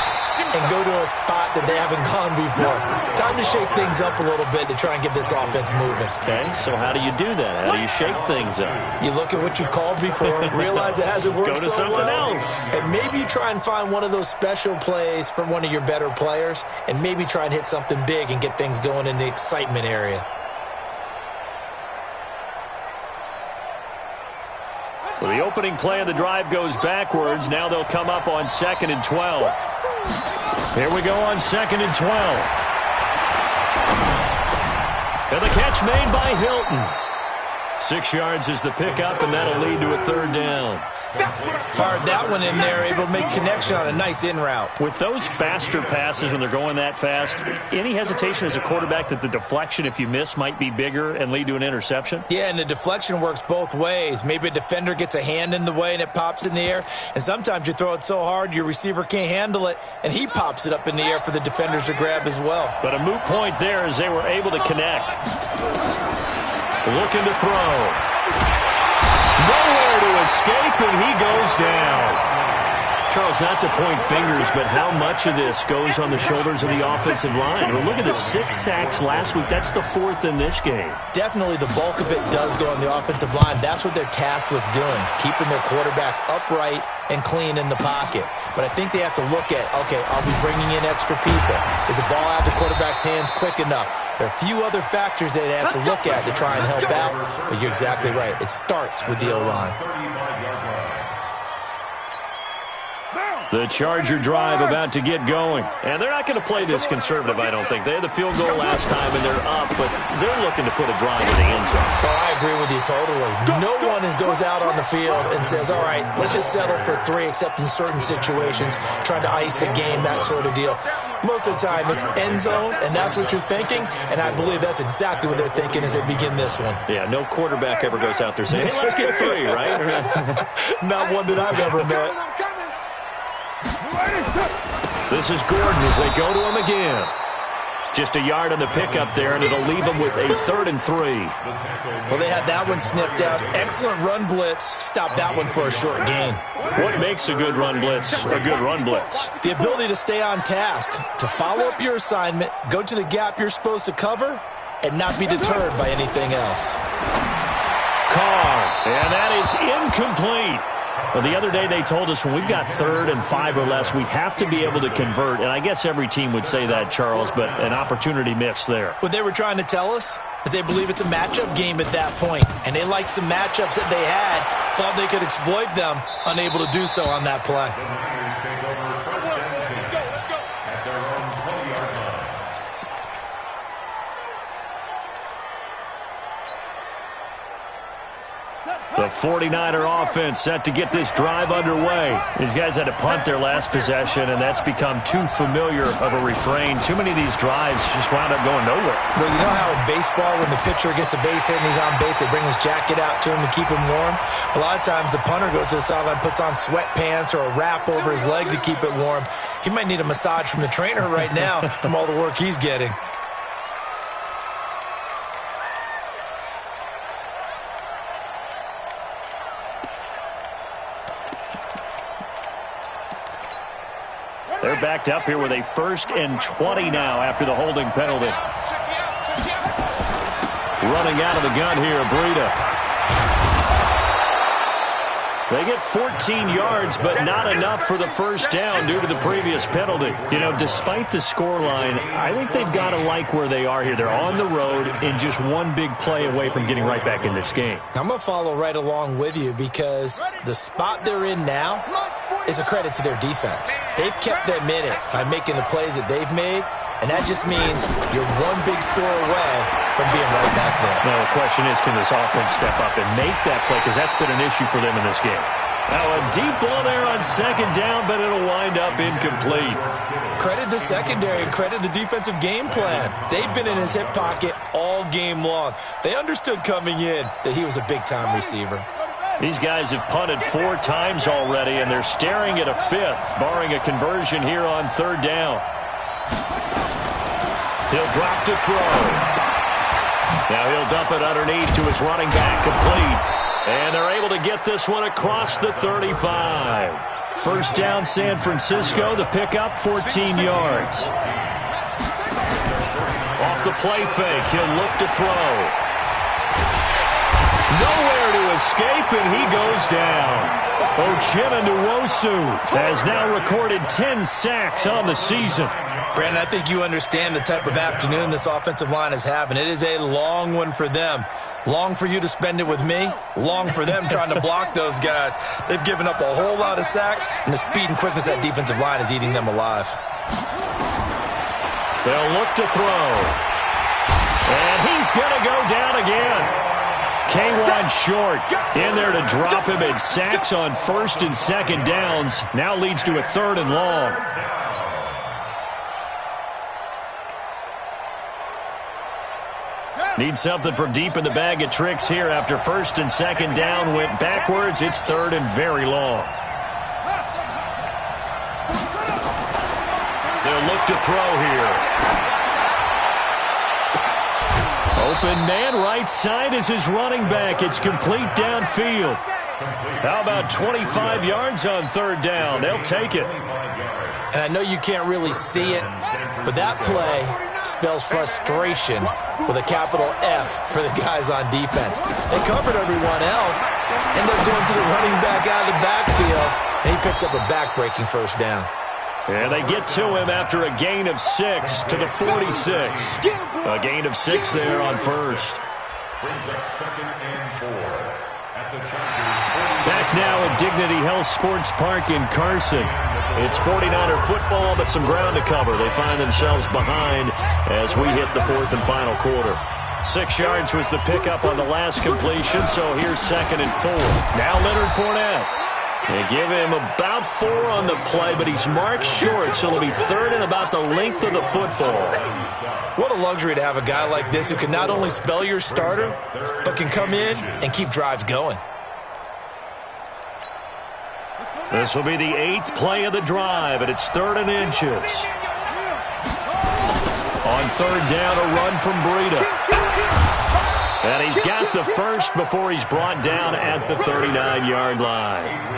and go to a spot that they haven't gone before. Time to shake things up a little bit to try and get this offense moving. Okay, so how do you do that? How do you shake things up? You look at what you've called before, realize it hasn't worked so well. Go to something else. And maybe you try and find one of those special plays from one of your better players, and maybe try and hit something big and get things going in the excitement area. So the opening play of the drive goes backwards. Now they'll come up on 2nd and 12. Here we go on 2nd and 12. And the catch made by Hilton. 6 yards is the pickup, and that'll lead to a 3rd down. Fired that one in there, able to make connection on a nice in route. With those faster passes when they're going that fast, any hesitation as a quarterback that the deflection, if you miss, might be bigger and lead to an interception? Yeah, and the deflection works both ways. Maybe a defender gets a hand in the way and it pops in the air, and sometimes you throw it so hard your receiver can't handle it, and he pops it up in the air for the defenders to grab as well. But a moot point there as they were able to connect. Looking to throw. Nowhere to escape, and he goes down. Charles, not to point fingers, but how much of this goes on the shoulders of the offensive line? Well, look at the 6 sacks last week. That's the 4th in this game. Definitely the bulk of it does go on the offensive line. That's what they're tasked with doing, keeping their quarterback upright and clean in the pocket. But I think they have to look at, okay, are we bringing in extra people? Is the ball out of the quarterback's hands quick enough? There are a few other factors they have to look at to try and help out, but you're exactly right. It starts with the O-line. The Charger drive about to get going. And they're not going to play this conservative, I don't think. They had the field goal last time, and they're up, but they're looking to put a drive in the end zone. Oh, I agree with you totally. No one goes out on the field and says, all right, let's just settle for 3, except in certain situations, trying to ice a game, that sort of deal. Most of the time, it's end zone, and that's what you're thinking, and I believe that's exactly what they're thinking as they begin this one. Yeah, no quarterback ever goes out there saying, hey, let's get 3, right? Not one that I've ever met. This is Gordon as they go to him again. Just a yard on the pickup there, and it'll leave them with a 3rd and 3. Well, they had that one sniffed out. Excellent run blitz. Stop that one for a short gain. What makes a good run blitz a good run blitz? The ability to stay on task, to follow up your assignment, go to the gap you're supposed to cover, and not be deterred by anything else. Carr, and that is incomplete. Well, the other day they told us when we've got 3rd and 5 or less, we have to be able to convert. And I guess every team would say that, Charles, but an opportunity missed there. What they were trying to tell us is they believe it's a matchup game at that point. And they liked some matchups that they had, thought they could exploit them, unable to do so on that play. The 49er offense set to get this drive underway. These guys had to punt their last possession, and that's become too familiar of a refrain. Too many of these drives just wound up going nowhere. Well, you know how in baseball, when the pitcher gets a base hit and he's on base, they bring his jacket out to him to keep him warm? A lot of times the punter goes to the sideline, puts on sweatpants or a wrap over his leg to keep it warm. He might need a massage from the trainer right now from all the work he's getting. They're backed up here with a 1st and 20 now after the holding penalty. Running out of the gun here, Breida. They get 14 yards, but not enough for the 1st down due to the previous penalty. You know, despite the scoreline, I think they've got to like where they are here. They're on the road and just one big play away from getting right back in this game. I'm going to follow right along with you because the spot they're in now is a credit to their defense. They've kept them in it by making the plays that they've made, and that just means you're one big score away from being right back there. Now, the question is, can this offense step up and make that play? Because that's been an issue for them in this game. Now, a deep ball there on 2nd down, but it'll wind up incomplete. Credit the secondary and credit the defensive game plan. They've been in his hip pocket all game long. They understood coming in that he was a big-time receiver. These guys have punted 4 times already, and they're staring at a 5th, barring a conversion here on 3rd down. He'll drop to throw. Now he'll dump it underneath to his running back, complete. And they're able to get this one across the 35. 1st down, San Francisco. The pickup, 14 yards. Off the play fake, he'll look to throw. Nowhere to escape, and he goes down. Uchenna Nwosu has now recorded 10 sacks on the season. Brandon, I think you understand the type of afternoon this offensive line is having. It is a long one for them. Long for you to spend it with me. Long for them trying to block those guys. They've given up a whole lot of sacks, and the speed and quickness of that defensive line is eating them alive. They'll look to throw. And he's going to go down again. K1 short in there to drop him, and sacks on 1st and 2nd downs. Now leads to a 3rd and long. Need something from deep in the bag of tricks here after 1st and 2nd down went backwards. It's 3rd and very long. They'll look to throw here. Open man right side is his running back. It's complete downfield. How about 25 yards on 3rd down? They'll take it. And I know you can't really see it, but that play spells frustration with a capital F for the guys on defense. They covered everyone else, end up going to the running back out of the backfield, and he picks up a back-breaking 1st down. And they get to him after a gain of 6 to the 46. A gain of 6 there on 1st. Brings up 2nd and 4 at the Chargers. Back now at Dignity Health Sports Park in Carson. It's 49er football, but some ground to cover. They find themselves behind as we hit the 4th and final quarter. 6 yards was the pickup on the last completion, so here's 2nd and 4. Now Leonard Fournette. They give him about 4 on the play, but he's marked short, so it'll be 3rd and about the length of the football. What a luxury to have a guy like this who can not only spell your starter, but can come in and keep drives going. This will be the 8th play of the drive, and it's 3rd and inches. On 3rd down, a run from Breida. And he's got the first before he's brought down at the 39-yard line.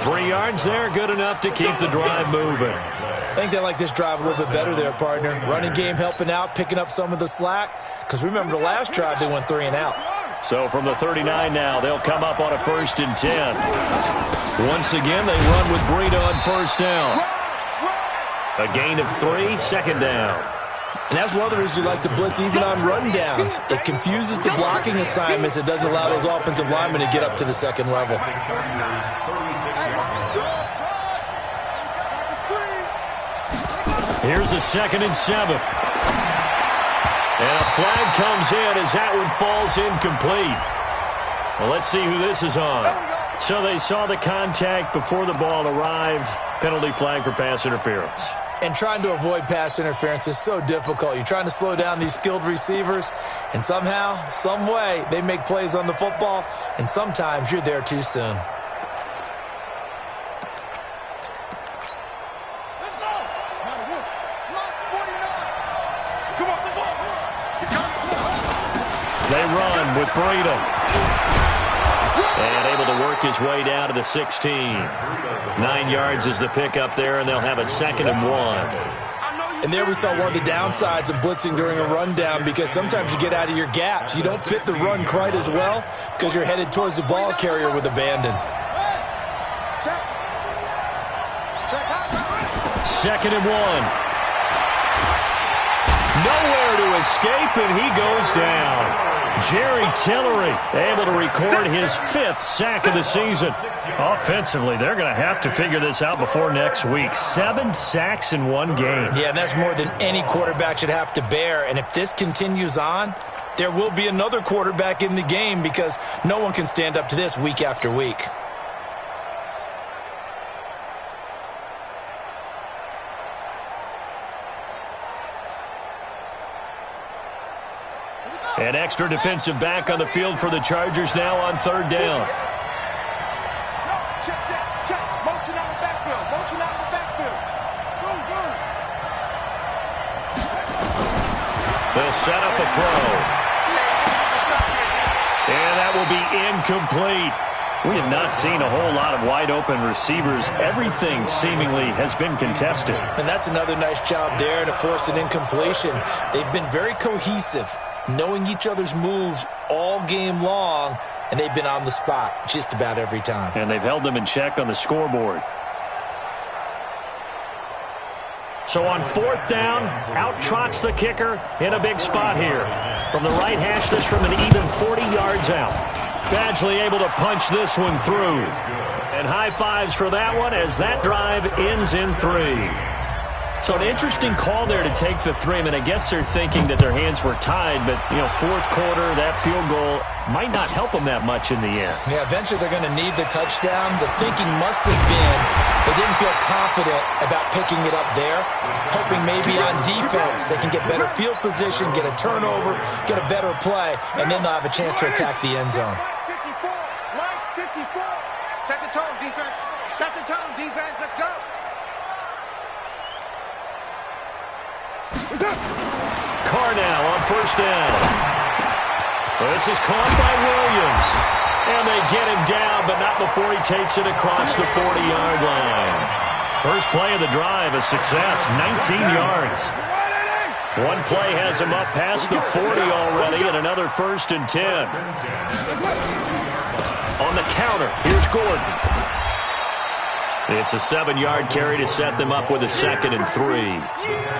3 yards there, good enough to keep the drive moving. I think they like this drive a little bit better there, partner. Running game helping out, picking up some of the slack. Because remember the last drive, they went 3 and out. So from the 39 now, they'll come up on a 1st and 10. Once again, they run with Breida on 1st down. A gain of 3, 2nd down. And that's one of the reasons you like to blitz even on run downs. It confuses the blocking assignments. It doesn't allow those offensive linemen to get up to the 2nd level. Here's a 2nd and 7. And a flag comes in as that one falls incomplete. Well, let's see who this is on. So they saw the contact before the ball arrived. Penalty flag for pass interference. And trying to avoid pass interference is so difficult. You're trying to slow down these skilled receivers, and somehow, some way, they make plays on the football, and sometimes you're there too soon. They run with Breida. And able to work his way down to the 16. 9 yards is the pickup there, and they'll have a 2nd and 1. And there we saw one of the downsides of blitzing during a rundown, because sometimes you get out of your gaps. You don't fit the run quite as well because you're headed towards the ball carrier with abandon. 2nd and 1. Nowhere to escape, and he goes down. Jerry Tillery able to record his 5th sack of the season. Offensively, they're going to have to figure this out before next week. 7 sacks in one game. Yeah, and that's more than any quarterback should have to bear. And if this continues on, there will be another quarterback in the game, because no one can stand up to this week after week. An extra defensive back on the field for the Chargers now on 3rd down. Motion out of the backfield. Motion out of the backfield. They'll set up a throw. And that will be incomplete. We have not seen a whole lot of wide-open receivers. Everything seemingly has been contested. And that's another nice job there to force an incompletion. They've been very cohesive, knowing each other's moves all game long, and they've been on the spot just about every time. And they've held them in check on the scoreboard. So on 4th down, out trots the kicker in a big spot here. From the right hash, this from an even 40 yards out. Badgley able to punch this one through. And high fives for that one as that drive ends in 3. So an interesting call there to take the 3. I mean, I guess they're thinking that their hands were tied, but, fourth quarter, that field goal might not help them that much in the end. Yeah, eventually they're going to need the touchdown. The thinking must have been they didn't feel confident about picking it up there, hoping maybe on defense they can get better field position, get a turnover, get a better play, and then they'll have a chance to attack the end zone. Line 54. Set the tone, defense. Set the tone, defense. Let's go. Carr now on first down. This is caught by Williams. And they get him down, but not before he takes it across the 40-yard line. First play of the drive, a success, 19 yards. One play has him up past the 40 already, and another 1st and 10. On the counter, here's Gordon. It's a 7-yard carry to set them up with a 2nd and 3.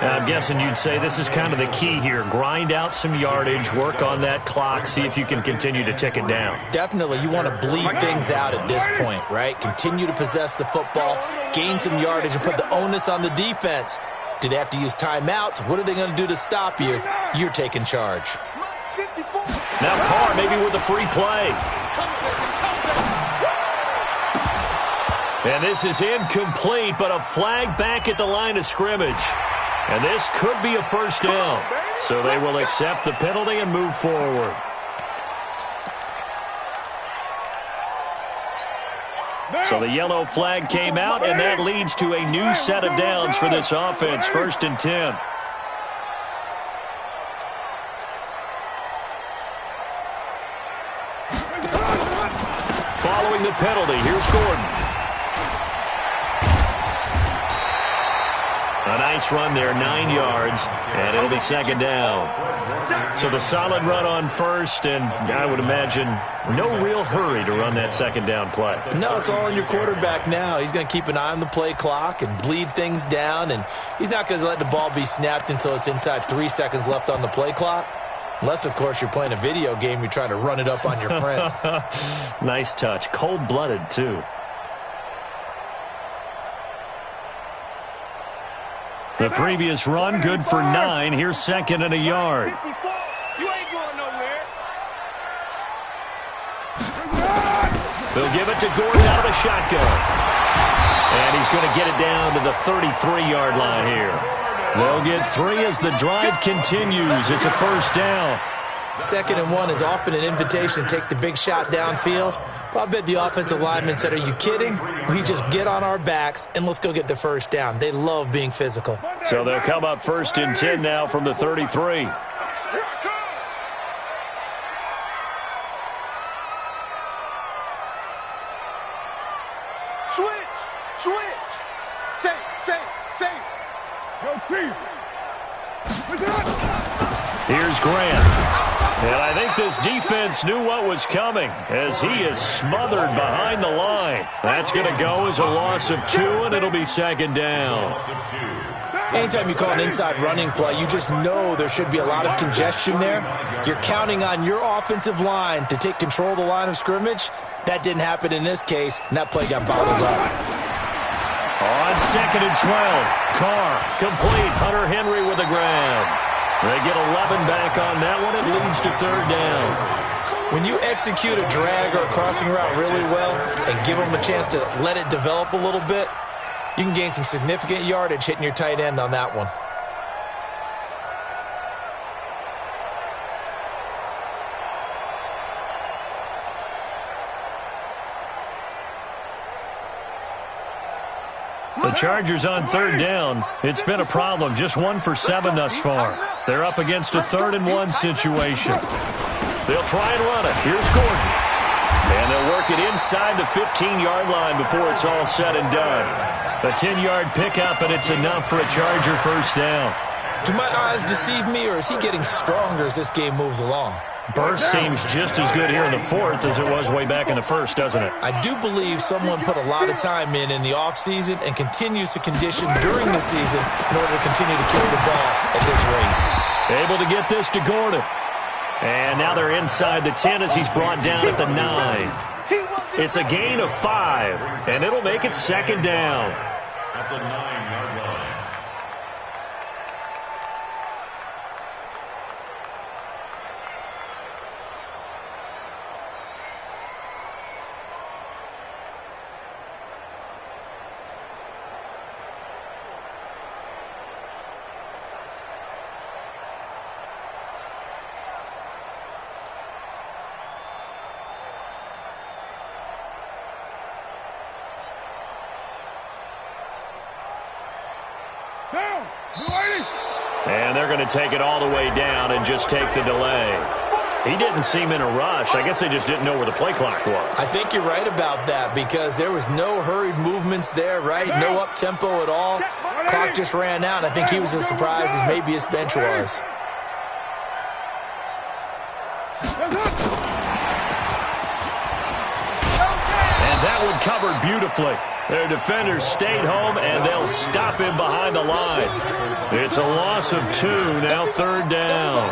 Now, I'm guessing you'd say this is kind of the key here. Grind out some yardage, work on that clock, see if you can continue to tick it down. Definitely, you want to bleed things out at this point, right? Continue to possess the football, gain some yardage, and put the onus on the defense. Do they have to use timeouts? What are they going to do to stop you? You're taking charge. Now Carr maybe with a free play. And this is incomplete, but a flag back at the line of scrimmage. And this could be a first down. So they will accept the penalty and move forward. So the yellow flag came out, and that leads to a new set of downs for this offense, 1st and 10. Following the penalty, here's Gordon. A nice run there, 9 yards, and it'll be 2nd down. So the solid run on first, and I would imagine no real hurry to run that 2nd down play. No, it's all on your quarterback now. He's going to keep an eye on the play clock and bleed things down, and he's not going to let the ball be snapped until it's inside 3 seconds left on the play clock. Unless, of course, you're playing a video game, you're trying to run it up on your friend. Nice touch. Cold-blooded, too. The previous run, good for 9. Here's 2nd and a yard. You ain't going nowhere. They'll give it to Gordon out of the shotgun. And he's going to get it down to the 33-yard line here. They'll get 3 as the drive continues. It's a first down. 2nd and 1 is often an invitation to take the big shot downfield. But I bet the offensive lineman said, are you kidding? We just get on our backs and let's go get the first down. They love being physical. So they'll come up 1st and 10 now from the 33. Switch. Safe. Yo, Chief. Here's Grant. And I think this defense knew what was coming as he is smothered behind the line. That's going to go as a loss of 2, and it'll be 2nd down. Anytime you call an inside running play, you just know there should be a lot of congestion there. You're counting on your offensive line to take control of the line of scrimmage. That didn't happen in this case, and that play got bottled up. On 2nd and 12, Carr complete. Hunter Henry with a grab. They get 11 back on that one. It leads to 3rd down. When you execute a drag or a crossing route really well and give them a chance to let it develop a little bit, you can gain some significant yardage hitting your tight end on that one. The Chargers on 3rd down. It's been a problem. Just 1 for 7 thus far. They're up against a 3rd and 1 situation. They'll try and run it. Here's Gordon. And they'll work it inside the 15-yard line before it's all said and done. A 10-yard pickup, and it's enough for a Charger first down. Do my eyes deceive me, or is he getting stronger as this game moves along? Burst seems just as good here in the 4th as it was way back in the 1st, doesn't it? I do believe someone put a lot of time in the offseason and continues to condition during the season in order to continue to carry the ball at this rate. Able to get this to Gordon. And now they're inside the 10 as he's brought down at the 9. It's a gain of 5, and it'll make it 2nd down. At the 9-yard line. And they're going to take it all the way down and just take the delay. He didn't seem in a rush. I guess they just didn't know where the play clock was. I think you're right about that because there was no hurried movements there, right? No up-tempo at all. Clock just ran out. I think he was as surprised as maybe his bench was. And that one covered beautifully. Their defenders stayed home, and they'll stop him behind the line. It's a loss of 2, now 3rd down.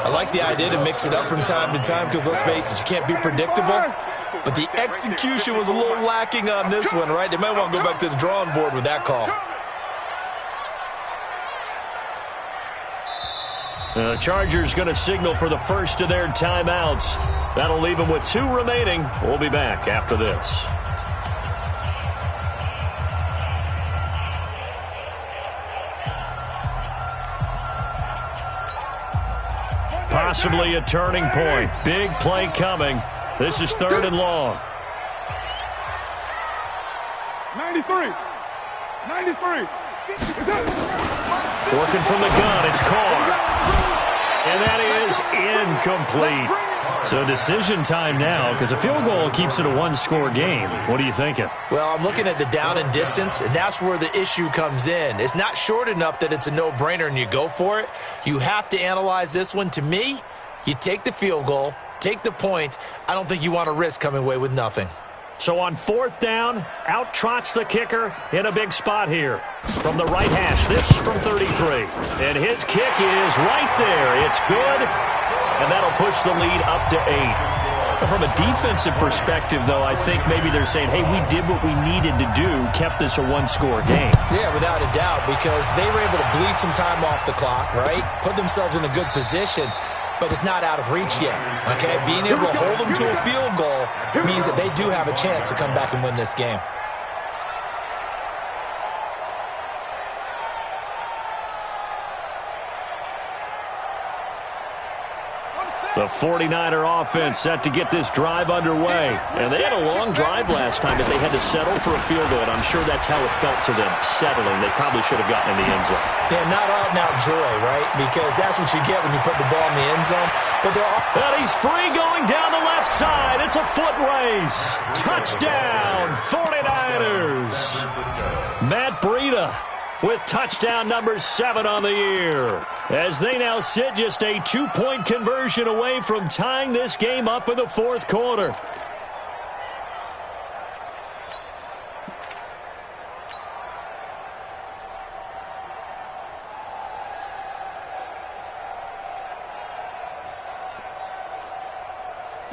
I like the idea to mix it up from time to time because, let's face it, you can't be predictable. But the execution was a little lacking on this one, right? They might want to go back to the drawing board with that call. The Chargers going to signal for the first of their timeouts. That'll leave them with 2 remaining. We'll be back after this. Possibly a turning point. Big play coming. This is 3rd and long. 93. 93. Working from the gun. It's Carr. And that is incomplete. So decision time now because a field goal keeps it a 1-score game. What are you thinking? Well, I'm looking at the down and distance, and that's where the issue comes in. It's not short enough that it's a no-brainer and you go for it. You have to analyze this one. To me, you take the field goal, take the points. I don't think you want to risk coming away with nothing. So on 4th down, out trots the kicker in a big spot here. From the right hash, this from 33. And his kick is right there. It's good. And that'll push the lead up to 8. From a defensive perspective, though, I think maybe they're saying, hey, we did what we needed to do, kept this a 1-score game. Yeah, without a doubt, because they were able to bleed some time off the clock, right? Put themselves in a good position, but it's not out of reach yet, okay? Being able to hold them to a field goal means that they do have a chance to come back and win this game. The 49er offense set to get this drive underway. And they had a long drive last time, but they had to settle for a field goal, and I'm sure that's how it felt to them, settling. They probably should have gotten in the end zone. Yeah, not out-and-out joy, right? Because that's what you get when you put the ball in the end zone. But and he's free going down the left side. It's a foot race. Touchdown, 49ers. Matt Breida with touchdown number 7 on the year, as they now sit just a 2-point conversion away from tying this game up in the 4th quarter.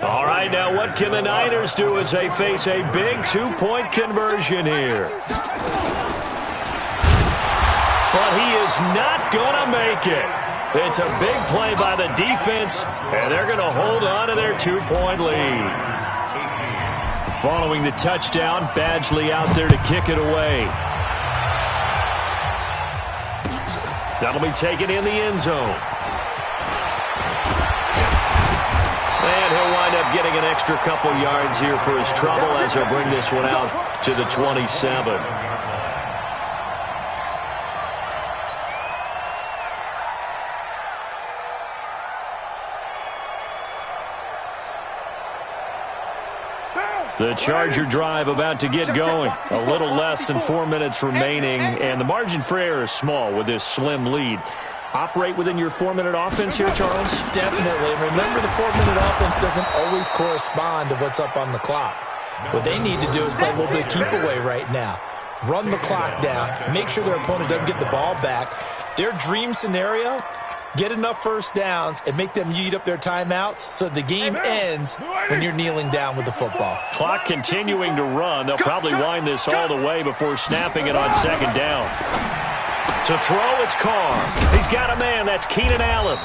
All right, now what can the Niners do as they face a big 2-point conversion here? But he is not going to make it. It's a big play by the defense, and they're going to hold on to their 2-point lead. Following the touchdown, Badgley out there to kick it away. That'll be taken in the end zone. And he'll wind up getting an extra couple yards here for his trouble as he'll bring this one out to the 27. The Charger drive about to get going. A little less than 4 minutes remaining, and the margin for error is small with this slim lead. Operate within your 4-minute offense here, Charles? Definitely. Remember, the 4-minute offense doesn't always correspond to what's up on the clock. What they need to do is play a little bit of keep away right now. Run the clock down. Make sure their opponent doesn't get the ball back. Their dream scenario, get enough first downs and make them eat up their timeouts so the game ends when you're kneeling down with the football. Clock continuing to run. They'll probably wind this all the way before snapping it on 2nd down. To throw, it's Carr. He's got a man. That's Keenan Allen.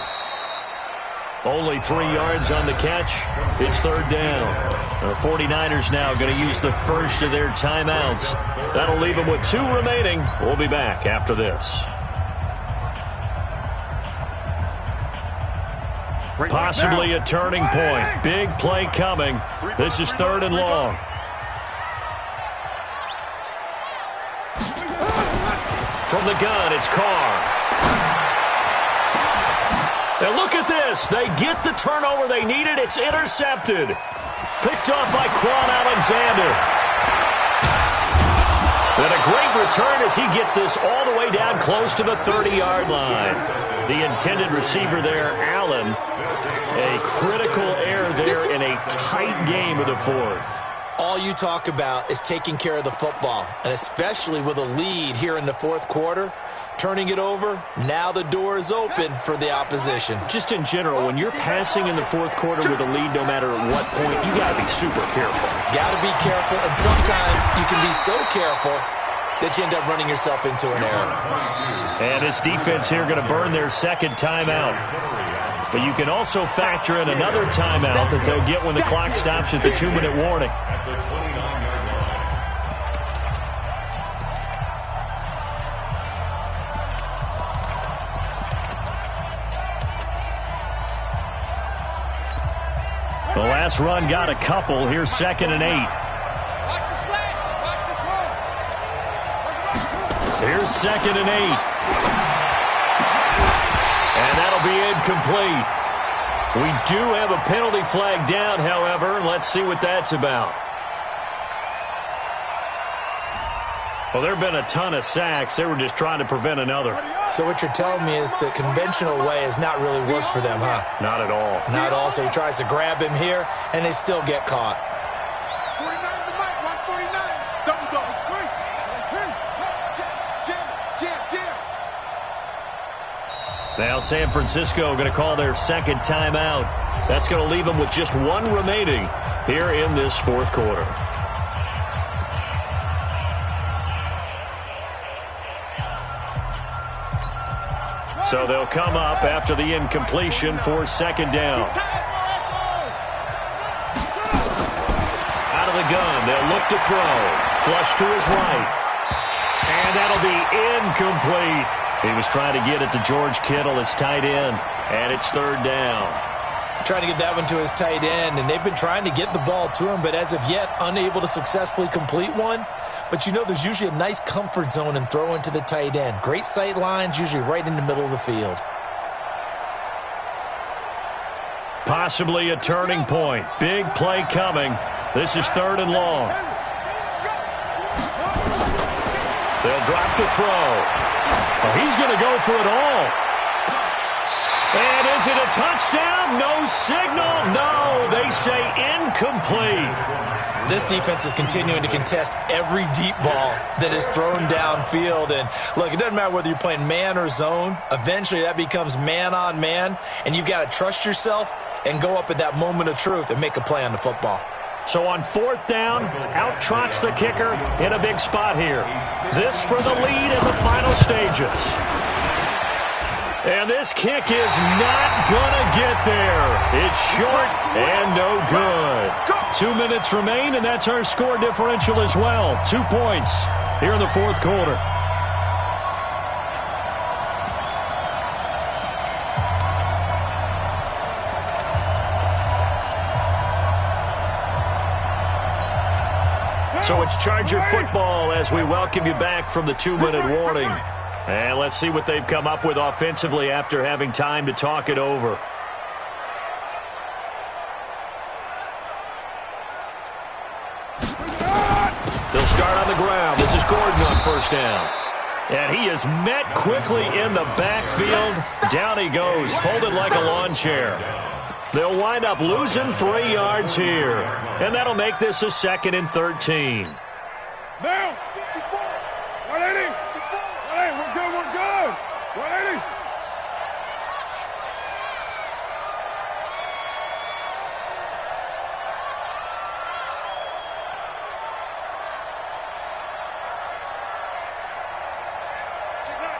Only 3 yards on the catch. It's 3rd down. The 49ers now going to use the first of their timeouts. That'll leave them with 2 remaining. We'll be back after this. Possibly a turning point. Big play coming. This is 3rd and long. From the gun, it's Carr. And look at this. They get the turnover they needed. It's intercepted. Picked off by Quan Alexander. And a great return as he gets this all the way down close to the 30-yard line. The intended receiver there, Allen, a critical error there in a tight game of the fourth. All you talk about is taking care of the football, and especially with a lead here in the fourth quarter, turning it over, now the door is open for the opposition. Just in general, when you're passing in the fourth quarter with a lead, no matter at what point, you got to be super careful. Got to be careful, and sometimes you can be so careful that you end up running yourself into an error. And this defense here going to burn their second timeout. But you can also factor in another timeout that they'll get when the clock stops at the 2-minute warning. The last run got a couple. Here's 2nd and 8. Here's 2nd and 8. And that'll be incomplete. We do have a penalty flag down, however. Let's see what that's about. Well, there have been a ton of sacks. They were just trying to prevent another. So what you're telling me is the conventional way has not really worked for them, huh? Not at all. Not at all. So he tries to grab him here, and they still get caught. 49 to Mike, 149. Double screen. Jam. Now San Francisco going to call their second timeout. That's going to leave them with just one remaining here in this fourth quarter. So they'll come up after the incompletion for 2nd down. Out of the gun, they'll look to throw. Flush to his right. And that'll be incomplete. He was trying to get it to George Kittle, his tight end, and it's 3rd down. Trying to get that one to his tight end, and they've been trying to get the ball to him, but as of yet, unable to successfully complete one. But you know there's usually a nice comfort zone in throwing to the tight end. Great sight lines, usually right in the middle of the field. Possibly a turning point. Big play coming. This is 3rd and long. They'll drop the throw. Oh, he's going to go for it all. And is it a touchdown? No signal. No, they say incomplete. This defense is continuing to contest every deep ball that is thrown downfield. And, look, it doesn't matter whether you're playing man or zone. Eventually, that becomes man-on-man, and you've got to trust yourself and go up at that moment of truth and make a play on the football. So on 4th down, out trots the kicker in a big spot here. This for the lead in the final stages. And this kick is not going to get there. It's short and no good. 2 minutes remain, and that's our score differential as well. 2 points here in the fourth quarter. So it's Charger football as we welcome you back from the 2-minute warning. And let's see what they've come up with offensively after having time to talk it over. They'll start on the ground. This is Gordon on 1st down. And he is met quickly in the backfield. Down he goes, folded like a lawn chair. They'll wind up losing 3 yards here. And that'll make this a 2nd and 13. Now, 54. 180. 180. We're good. 180.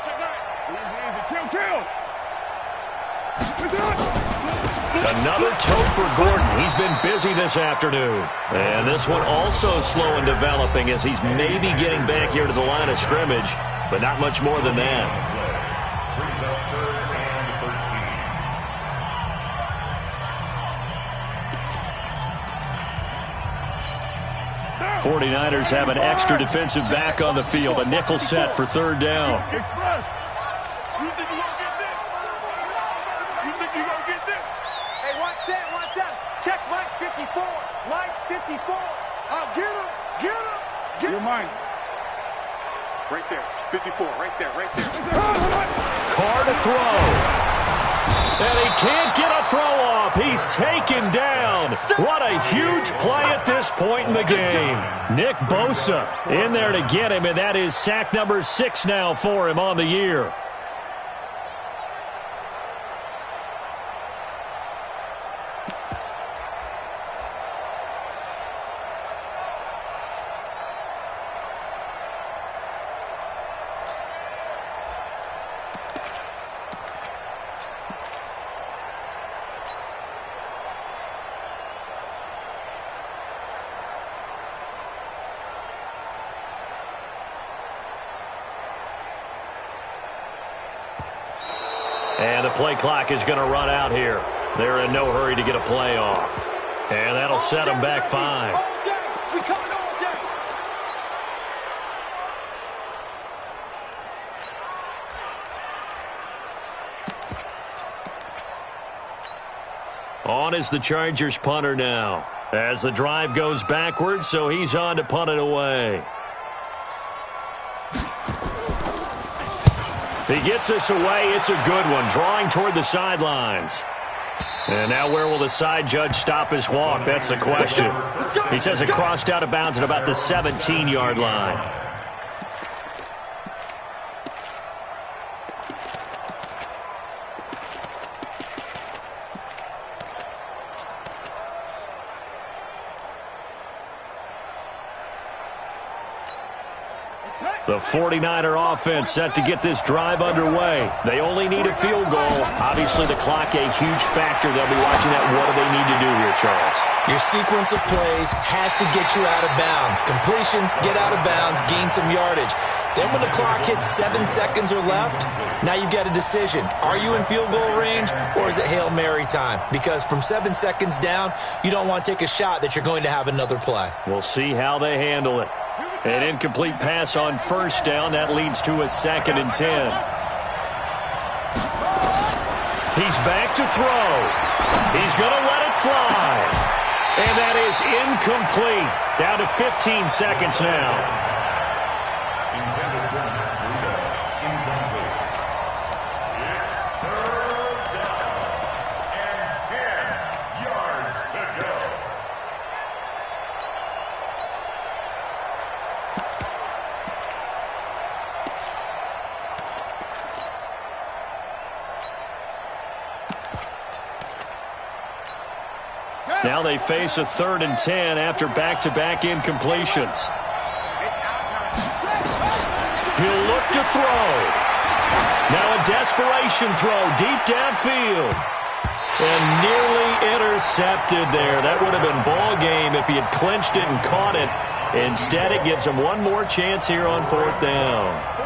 Check that. Easy. Kill. Another tote for Gordon. He's been busy this afternoon. And this one also slow in developing as he's maybe getting back here to the line of scrimmage, but not much more than that. 49ers have an extra defensive back on the field. A nickel set for 3rd down. You think you're going to get this? Hey, watch that. Check Mike 54. Mike 54. I'll get him. Get him. Get him. Mike. Right there. 54. Right there. Carr to throw. And he can't get a throw off. He's taken down. What a huge play at this point in the game. Nick Bosa in there to get him, and that is sack number 6 now for him on the year. And the play clock is going to run out here. They're in no hurry to get a play off. And that'll set them back 5. We coming all day. On is the Chargers punter now. As the drive goes backwards, so he's on to punt it away. He gets this away. It's a good one, drawing toward the sidelines. And now where will the side judge stop his walk? That's the question. He says it crossed out of bounds at about the 17-yard line. The 49er offense set to get this drive underway. They only need a field goal. Obviously, the clock a huge factor. They'll be watching that. What do they need to do here, Charles? Your sequence of plays has to get you out of bounds. Completions, get out of bounds, gain some yardage. Then when the clock hits 7 seconds or left, now you've got a decision. Are you in field goal range, or is it Hail Mary time? Because from 7 seconds down, you don't want to take a shot that you're going to have another play. We'll see how they handle it. An incomplete pass on first down. That leads to a 2nd and 10. He's back to throw. He's going to let it fly. And that is incomplete. Down to 15 seconds now. Now they face a 3rd and 10 after back-to-back incompletions. He'll look to throw. Now a desperation throw deep downfield. And nearly intercepted there. That would have been ball game if he had clinched it and caught it. Instead, it gives him one more chance here on 4th down.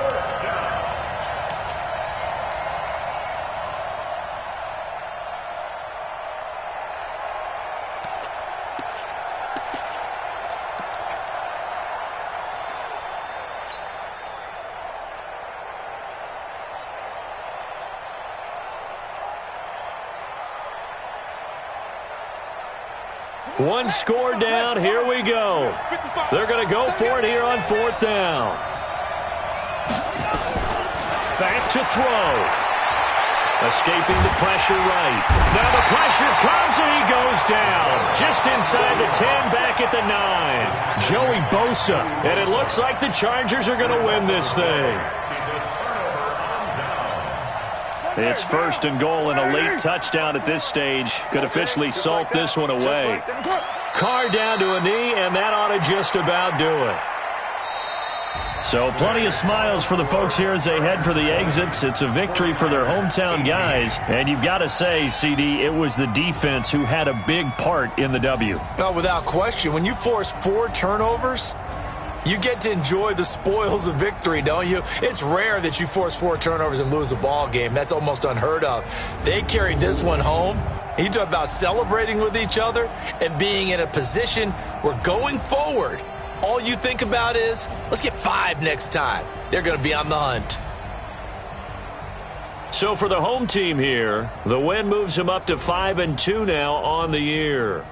One score down. Here we go. They're going to go for it here on 4th down. Back to throw. Escaping the pressure right. Now the pressure comes and he goes down. Just inside the 10, back at the 9. Joey Bosa. And it looks like the Chargers are going to win this thing. It's 1st and goal and a late touchdown at this stage. Could officially salt this one away. Carr down to a knee, and that ought to just about do it. So plenty of smiles for the folks here as they head for the exits. It's a victory for their hometown guys. And you've got to say, CD, it was the defense who had a big part in the W. No, without question. When you force 4 turnovers, you get to enjoy the spoils of victory, don't you? It's rare that you force 4 turnovers and lose a ball game. That's almost unheard of. They carried this one home. You talk about celebrating with each other and being in a position where going forward, all you think about is, let's get 5 next time. They're going to be on the hunt. So for the home team here, the win moves them up to 5-2 now on the year.